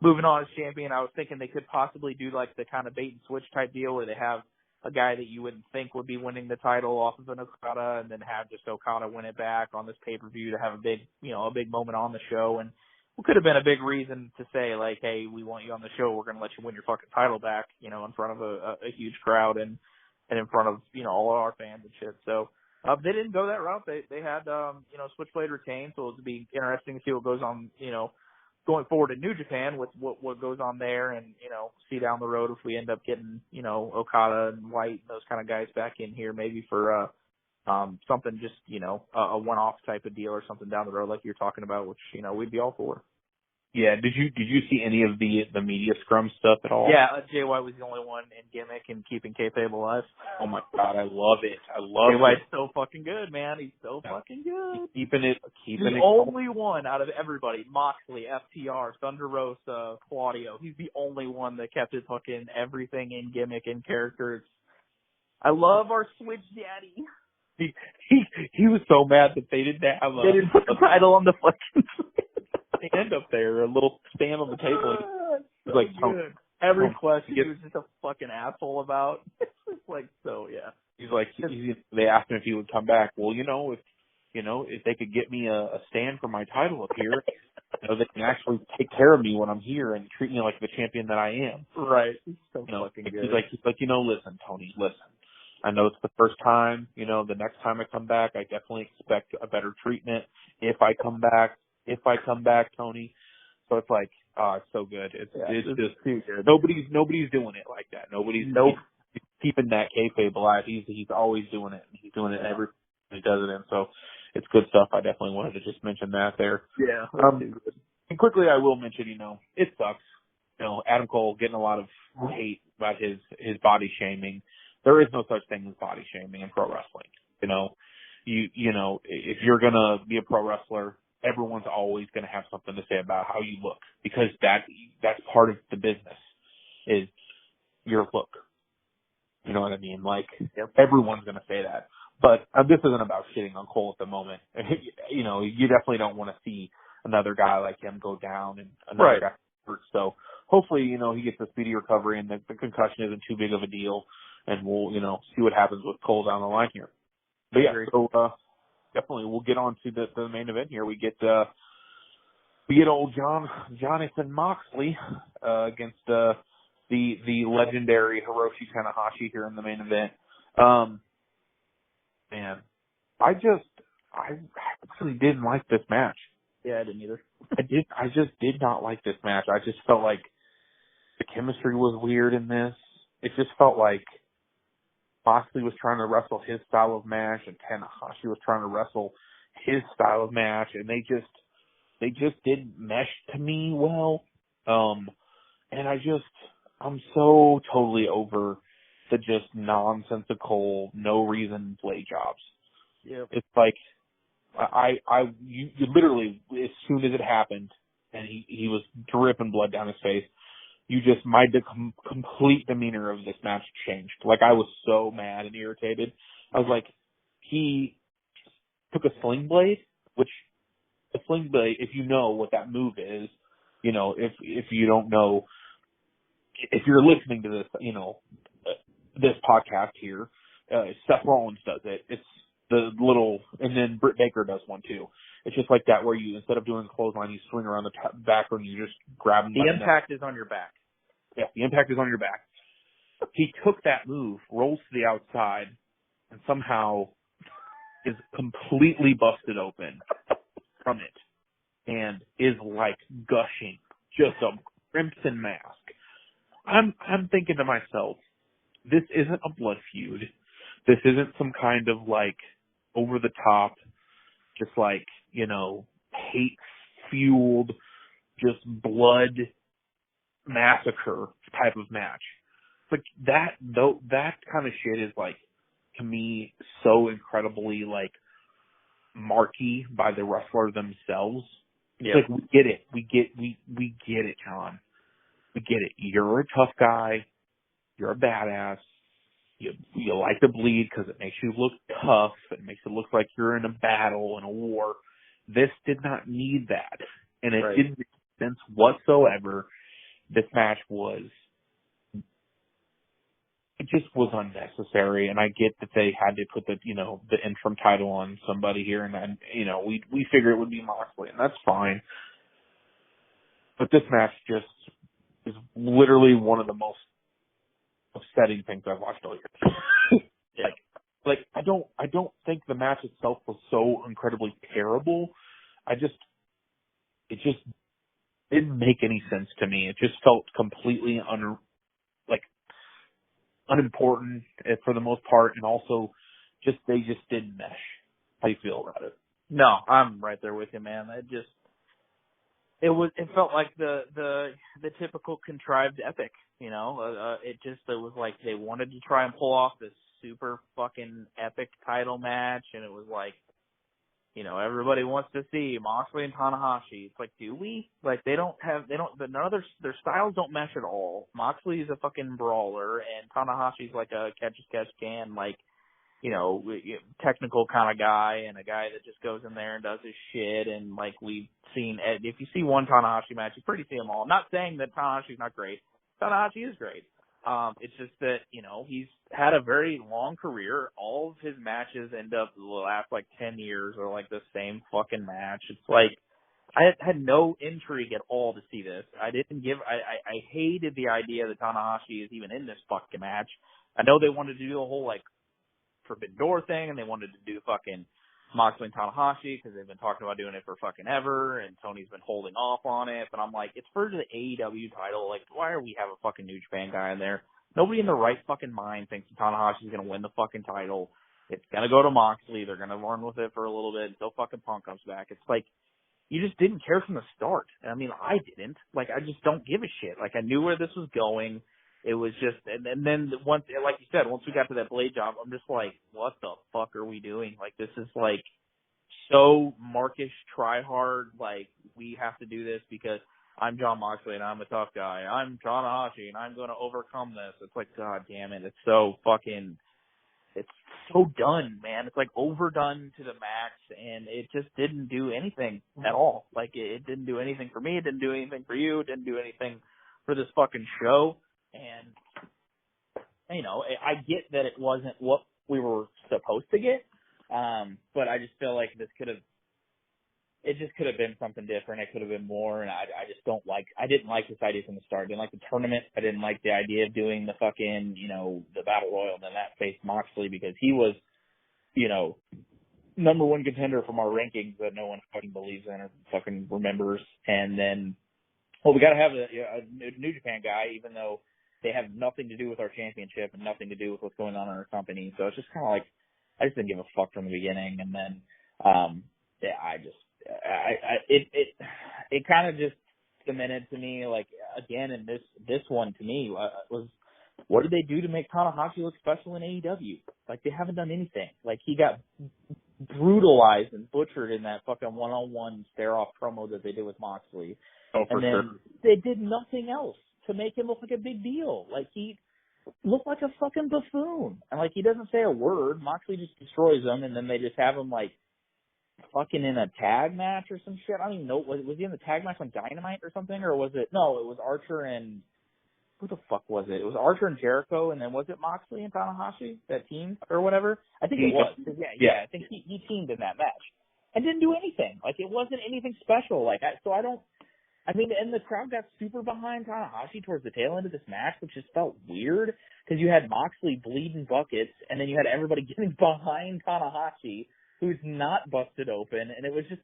moving on as champion. I was thinking they could possibly do like the kind of bait and switch type deal where they have a guy that you wouldn't think would be winning the title off of an Okada, and then have just Okada win it back on this pay-per-view to have a big moment on the show. And it could have been a big reason to say, like, hey, we want you on the show. We're going to let you win your fucking title back, in front of a huge crowd and in front of, all of our fans and shit. So, they didn't go that route. They had, Switchblade retained, so it'll be interesting to see what goes on, going forward in New Japan with what goes on there, and, see down the road if we end up getting, Okada and White and those kind of guys back in here, maybe for, something just, a one-off type of deal or something down the road like you're talking about, which, we'd be all for. Yeah, did you see any of the media scrum stuff at all? Yeah, Jay White was the only one in gimmick and keeping kayfabe alive. Oh my god, I love it. Jay White's so fucking good, man. He's so fucking good. He's keeping it. The only one out of everybody, Moxley, FTR, Thunder Rosa, Claudio. He's the only one that kept his fucking everything in gimmick and characters. I love our Switch Daddy. He was so mad that they didn't have they didn't put the title on the fucking stand up there, a little stand on the table. It's like every question he was just a fucking asshole about. It's just like, so yeah. He's like, they asked him if he would come back. Well, if they could get me a stand for my title up here, they can actually take care of me when I'm here and treat me like the champion that I am. Right. He's so fucking good. He's like, listen, Tony, listen. I know it's the first time. The next time I come back, I definitely expect a better treatment. If I come back, Tony. So it's like, it's so good. It's just too good. Nobody's doing it like that. Nobody's keeping that kayfabe alive. He's always doing it. He's doing it every time he does it in. So it's good stuff. I definitely wanted to just mention that there. Yeah. And quickly, I will mention, it sucks. Adam Cole getting a lot of hate about his body shaming. There is no such thing as body shaming in pro wrestling. If you're gonna be a pro wrestler, everyone's always going to have something to say about how you look, because that's part of the business is your look. You know what I mean? Like, everyone's going to say that. But this isn't about shitting on Cole at the moment. You definitely don't want to see another guy like him go down and another guy hurt. So hopefully, he gets a speedy recovery and the concussion isn't too big of a deal, and we'll, see what happens with Cole down the line here. But yeah, so, definitely, we'll get on to the main event here. We get old Jonathan Moxley against the legendary Hiroshi Tanahashi here in the main event. Man, I actually didn't like this match. Yeah, I didn't either. I just did not like this match. I just felt like the chemistry was weird in this. It just felt like Moxley was trying to wrestle his style of match, and Tanahashi was trying to wrestle his style of match, and they just didn't mesh to me well. And I'm so totally over the just nonsensical, no reason blade jobs. Yeah. It's like, you literally, as soon as it happened, and he was dripping blood down his face, my complete demeanor of this match changed. Like, I was so mad and irritated. I was like, he took a sling blade, which a sling blade, if you know what that move is, if you don't know, if you're listening to this, this podcast here, Seth Rollins does it. It's the little, and then Britt Baker does one too. It's just like that, where you, instead of doing clothesline, you swing around the back and you just grab him. The impact is on your back. Yeah, the impact is on your back. He took that move, rolls to the outside, and somehow is completely busted open from it, and is like gushing, just a crimson mask. I'm thinking to myself, this isn't a blood feud. This isn't some kind of like over the top, just like, hate fueled, just blood massacre type of match. Like that, though, that kind of shit is like, to me, so incredibly like marquee by the wrestler themselves. Yeah. It's like, we get it. We get it, John. We get it. You're a tough guy. You're a badass. You like to bleed because it makes you look tough. It makes it look like you're in a battle, in a war. This did not need that. And it didn't make sense whatsoever. This match was, it just was unnecessary. And I get that they had to put the interim title on somebody here. And then, we figure it would be Moxley, and that's fine. But this match just is literally one of the most upsetting things I've watched all year. like I don't think the match itself was so incredibly terrible. It just didn't make any sense to me. It just felt completely unimportant for the most part, and also they just didn't mesh. How do you feel about it? No, I'm right there with you, man. It felt like the typical contrived epic, it was like they wanted to try and pull off this super fucking epic title match, and it was like, everybody wants to see Moxley and Tanahashi. It's like, do we? Like, none of their styles don't mesh at all. Moxley's a fucking brawler, and Tanahashi's like a catch-as-catch-can, like, technical kind of guy, and a guy that just goes in there and does his shit. And like we've seen, if you see one Tanahashi match, you pretty see them all. I'm not saying that Tanahashi's not great. Tanahashi is great. It's just that, he's had a very long career. All of his matches end up the last like 10 years or like the same fucking match. It's like, I had no intrigue at all to see this. I hated the idea that Tanahashi is even in this fucking match. I know they wanted to do the whole like Forbidden Door thing, and they wanted to do fucking Moxley and Tanahashi because they've been talking about doing it for fucking ever, and Tony's been holding off on it. But I'm like, it's for the AEW title. Like, why are we have a fucking New Japan guy in there? Nobody in their right fucking mind thinks that Tanahashi's gonna win the fucking title. It's gonna go to Moxley. They're gonna run with it for a little bit until fucking Punk comes back. It's like, you just didn't care from the start. I mean, I didn't. Like, I just don't give a shit. Like, I knew where this was going. It was just, and then once, like you said, once we got to that blade job, I'm just like, what the fuck are we doing? Like, this is like so Markish try hard. Like, we have to do this because I'm John Moxley and I'm a tough guy. I'm Tanahashi and I'm going to overcome this. It's like, God damn it. It's so done, man. It's like overdone to the max, and it just didn't do anything at all. Like, it didn't do anything for me. It didn't do anything for you. It didn't do anything for this fucking show. And, I get that it wasn't what we were supposed to get, but I just feel like it just could have been something different. It could have been more, and I didn't like this idea from the start. I didn't like the tournament. I didn't like the idea of doing the fucking, the Battle Royal and then that faced Moxley because he was, number one contender from our rankings that no one fucking believes in or fucking remembers. And then, we got to have a New Japan guy, even though they have nothing to do with our championship and nothing to do with what's going on in our company. So it's just kind of like, I just didn't give a fuck from the beginning. And then, it kind of just cemented to me, like, again, in this one to me was, what did they do to make Tanahashi look special in AEW? Like, they haven't done anything. Like, he got brutalized and butchered in that fucking one-on-one stare-off promo that they did with Moxley. Oh, for and then sure. they did nothing else to make him look like a big deal. Like, he looked like a fucking buffoon. And, like, he doesn't say a word. Moxley just destroys him, and then they just have him, like, fucking in a tag match or some shit. I don't even know. Was he in the tag match on Dynamite or something? Or was it? No, it was Archer and... Who the fuck was it? It was Archer and Jericho, and then was it Moxley and Tanahashi, that team, or whatever? I think it was. Yeah. I think he teamed in that match. And didn't do anything. Like, it wasn't anything special. Like, and the crowd got super behind Tanahashi towards the tail end of this match, which just felt weird, because you had Moxley bleeding buckets, and then you had everybody getting behind Tanahashi, who's not busted open, and it was just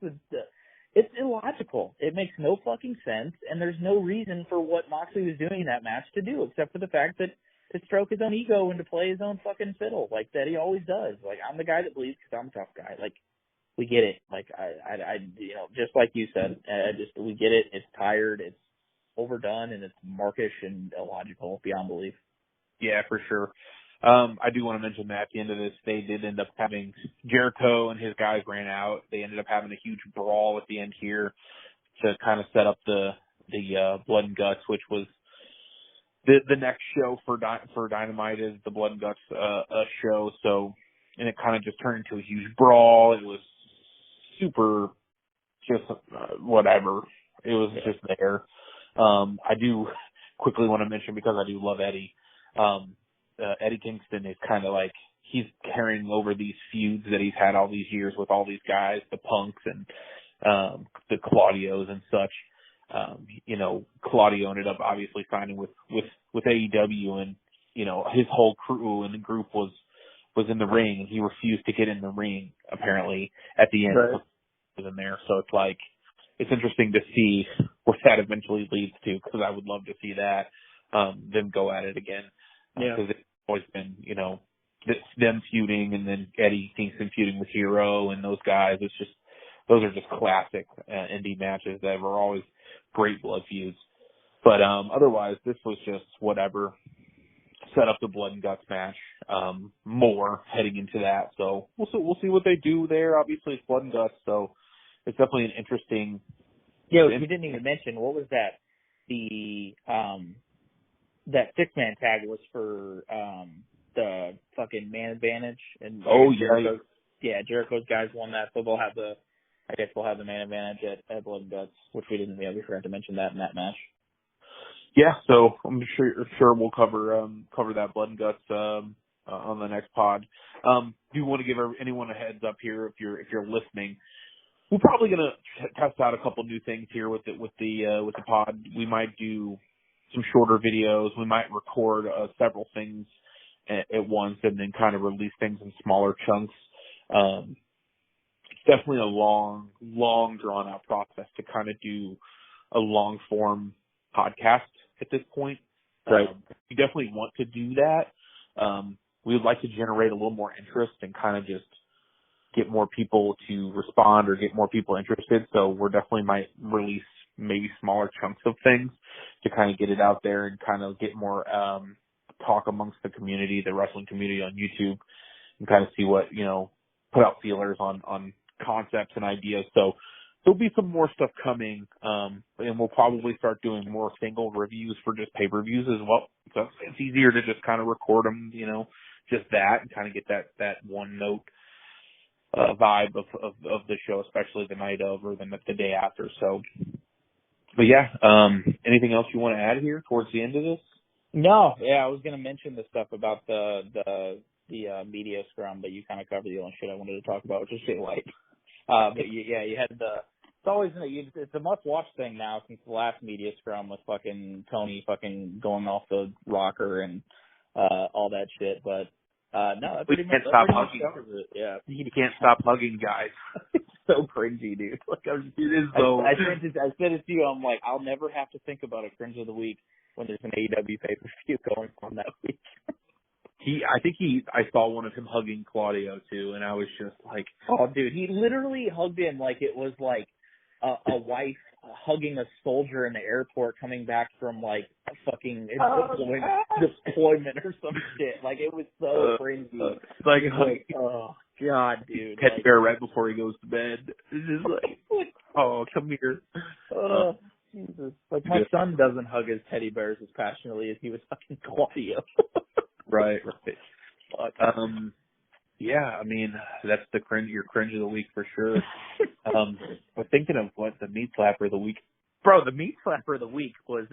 it's illogical. It makes no fucking sense, and there's no reason for what Moxley was doing in that match to do, except for the fact that to stroke his own ego and to play his own fucking fiddle, like that he always does. Like, I'm the guy that bleeds because I'm a tough guy. Like, we get it. Like, I just like you said, we get it. It's tired. overdone and it's markish and illogical beyond belief. Yeah, for sure. I do want to mention that at the end of this, they did end up having Jericho and his guys ran out. They ended up having a huge brawl at the end here to kind of set up the Blood and Guts, which was the next show for Dynamite is the Blood and Guts show. So, and it kind of just turned into a huge brawl. It was super just whatever. It was just there. I do quickly want to mention, because I do love Eddie. Eddie Kingston is kind of like, he's carrying over these feuds that he's had all these years with all these guys, the Punks and the Claudios and such. Claudio ended up obviously signing with AEW, and his whole crew and the group was in the ring, and he refused to get in the ring apparently at the end. Right. In there, so it's like, it's interesting to see where that eventually leads to, because I would love to see that them go at it again. Because it's always been, them feuding, and then Eddie Kingston feuding with Hero and those guys. It's just, those are just classic indie matches that were always great blood feuds. But otherwise, this was just whatever. Set up the Blood and Guts match more heading into that. So we'll see what they do there. Obviously, it's Blood and Guts, so it's definitely an interesting. Yeah, we didn't even mention, what was that? That 6-man tag was for the fucking Man Advantage, and Jericho's guys won that, so they'll have the Man Advantage at Blood and Guts, which we forgot to mention that in that match. Yeah, so I'm sure we'll cover that Blood and Guts on the next pod. Do you want to give anyone a heads up here if you're listening? We're probably gonna test out a couple new things here with the pod. We might do some shorter videos. We might record several things at once and then kind of release things in smaller chunks. It's definitely a long drawn out process to kind of do a long form podcast at this point. Right. We definitely want to do that. We would like to generate a little more interest and kind of just get more people to respond or get more people interested. So we're definitely might release maybe smaller chunks of things to kind of get it out there and kind of get more talk amongst the community, the wrestling community on YouTube, and kind of see what, put out feelers on concepts and ideas. So there'll be some more stuff coming, and we'll probably start doing more single reviews for just pay-per-views as well. So it's easier to just kind of record them, just that, and kind of get that one note vibe of the show, especially the night of or the day after. So, but yeah, anything else you want to add here towards the end of this? No, I was going to mention the stuff about the media scrum, but you kind of covered the only shit I wanted to talk about, which is shit light. But you had it's always, it's a must-watch thing now since the last media scrum with fucking Tony fucking going off the rocker and all that shit. But no, that pretty much covers it. Yeah, you can't stop hugging guys. It's so cringy, dude. Like, it is so. I said it to you. I'm like, I'll never have to think about a cringe of the week when there's an AEW pay-per-view going on that week. I saw one of him hugging Claudio too, and I was just like, oh, dude, he literally hugged him like it was like a wife hugging a soldier in the airport coming back from like a fucking deployment or some shit. Like, it was so cringy. Like, oh god, dude. Teddy bear right before he goes to bed. It's just like, oh, come here. Jesus. Like, my son doesn't hug his teddy bears as passionately as he was hugging Claudio. Right. Yeah, I mean, that's your cringe of the week for sure. We're thinking of what the meat slapper of the week. Bro, the meat slapper of the week was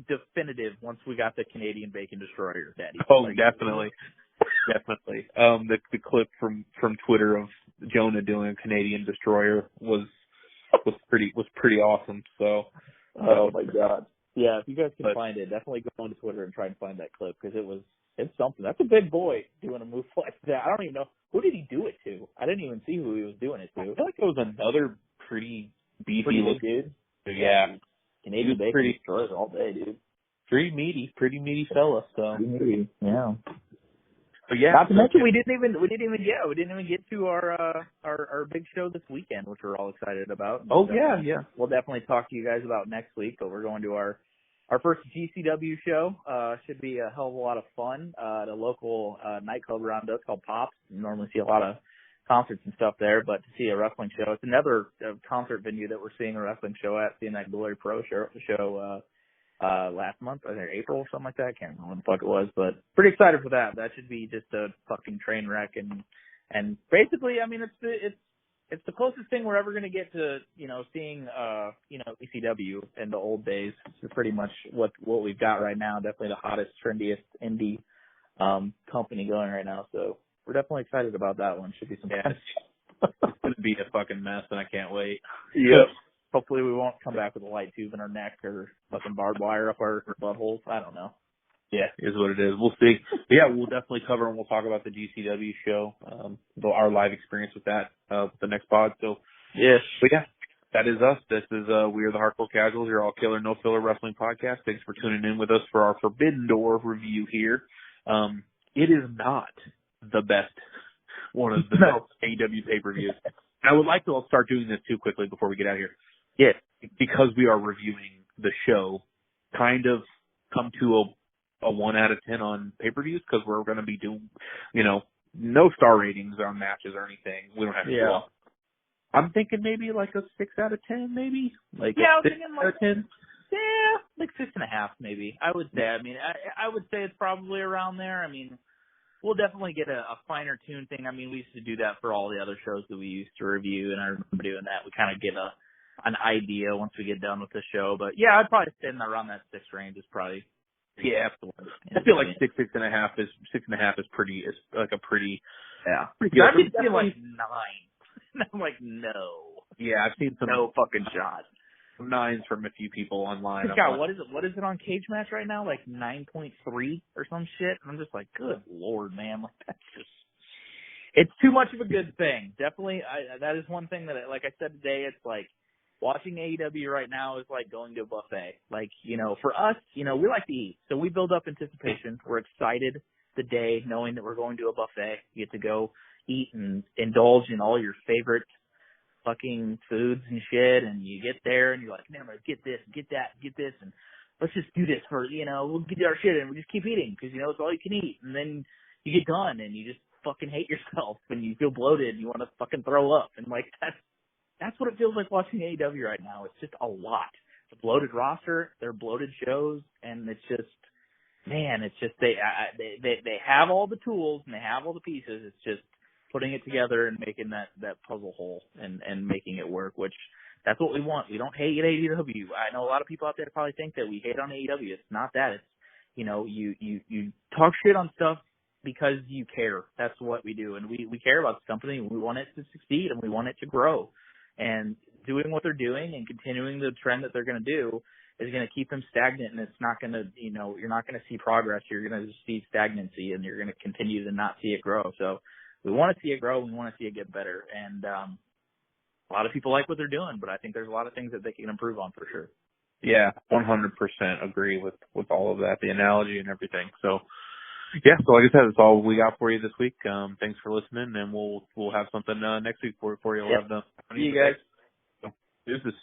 definitive once we got the Canadian Bacon Destroyer, Daddy. Oh, definitely. Definitely. The clip from Twitter of Jonah doing a Canadian Destroyer was pretty awesome. So, oh my god. Yeah, if you guys can find it, definitely go onto Twitter and try and find that clip, because it's something. That's a big boy doing a move like that. I don't even know. Who did he do it to? I didn't even see who he was doing it to. I feel like it was another pretty beefy dude. Yeah. Canadian Bacon Destroyers all day, dude. Pretty meaty fella, so. Pretty meaty, yeah. But yeah. Not to mention we didn't even get to our big show this weekend, which we're all excited about. Oh yeah. We'll definitely talk to you guys about next week, but we're going to our our first GCW show should be a hell of a lot of fun at a local nightclub around us called Pops. You normally see a lot of concerts and stuff there, but to see a wrestling show, it's another concert venue that we're seeing a wrestling show at, seeing that Glory Pro show last month, I think April or something like that. I can't remember when the fuck it was, but pretty excited for that. That should be just a fucking train wreck, and basically, I mean, it's the closest thing we're ever going to get to, seeing, ECW in the old days. It's pretty much what we've got right now. Definitely the hottest, trendiest indie company going right now. So we're definitely excited about that one. Should be some fun. It's going to be a fucking mess, and I can't wait. Yep. Hopefully we won't come back with a light tube in our neck or fucking barbed wire up our buttholes. I don't know. Yeah, is what it is. We'll see. But yeah, we'll definitely cover and we'll talk about the GCW show, our live experience with that, the next pod. So, yes. But yeah, that is us. This is, we are the Hardcore Casuals, your all killer, no filler wrestling podcast. Thanks for tuning in with us for our Forbidden Door review here. It is not the best, one of the best AEW pay-per-views. And I would like to start doing this too quickly before we get out of here. Yes. Because we are reviewing the show, kind of come to a 1 out of 10 on pay-per-views, because we're going to be doing, no star ratings on matches or anything. We don't have to do all. I'm thinking maybe like a 6 out of 10, maybe? Like I was 6 thinking out of 10? Yeah, like 6.5 maybe. I would say. I mean, I would say it's probably around there. I mean, we'll definitely get a finer tune thing. I mean, we used to do that for all the other shows that we used to review, and I remember doing that. We kind of get an idea once we get done with the show. But yeah, I'd probably say around that 6 range is probably. Yeah, I feel like 6.5 is pretty. Is like a pretty. Yeah. Pretty good. I've been seeing like 9. I'm like, no. Yeah, I've seen some. No fucking shot. 9s from a few people online. God, what is it? What is it on Cage Match right now? Like 9.3 or some shit. And I'm just like, good lord, man. Like that's just. It's too much of a good thing. Definitely, that is one thing that, like I said today, it's like watching AEW right now is like going to a buffet. Like, for us, we like to eat. So we build up anticipation. We're excited the day knowing that we're going to a buffet. You get to go eat and indulge in all your favorite fucking foods and shit, and you get there and you're like, man, I'm gonna get this, get that, get this, and let's just do this for, we'll get our shit and we just keep eating because, it's all you can eat. And then you get done and you just fucking hate yourself and you feel bloated and you want to fucking throw up. And like, that's what it feels like watching AEW right now. It's just a lot. It's a bloated roster, they're bloated shows, and it's just, man, it's just, they have all the tools and they have all the pieces. It's just putting it together and making that puzzle whole and making it work, which that's what we want. We don't hate AEW. I know a lot of people out there probably think that we hate on AEW. It's not that. It's, you talk shit on stuff because you care. That's what we do. And we care about this company and we want it to succeed and we want it to grow. And doing what they're doing and continuing the trend that they're going to do is going to keep them stagnant, and it's not going to, you're not going to see progress. You're going to see stagnancy and you're going to continue to not see it grow. So we want to see it grow. We want to see it get better. And a lot of people like what they're doing, but I think there's a lot of things that they can improve on for sure. Yeah, 100% agree with all of that, the analogy and everything. So, yeah, so like I said, that's all we got for you this week. Thanks for listening, and we'll have something next week for you. We'll have See you guys. So, this is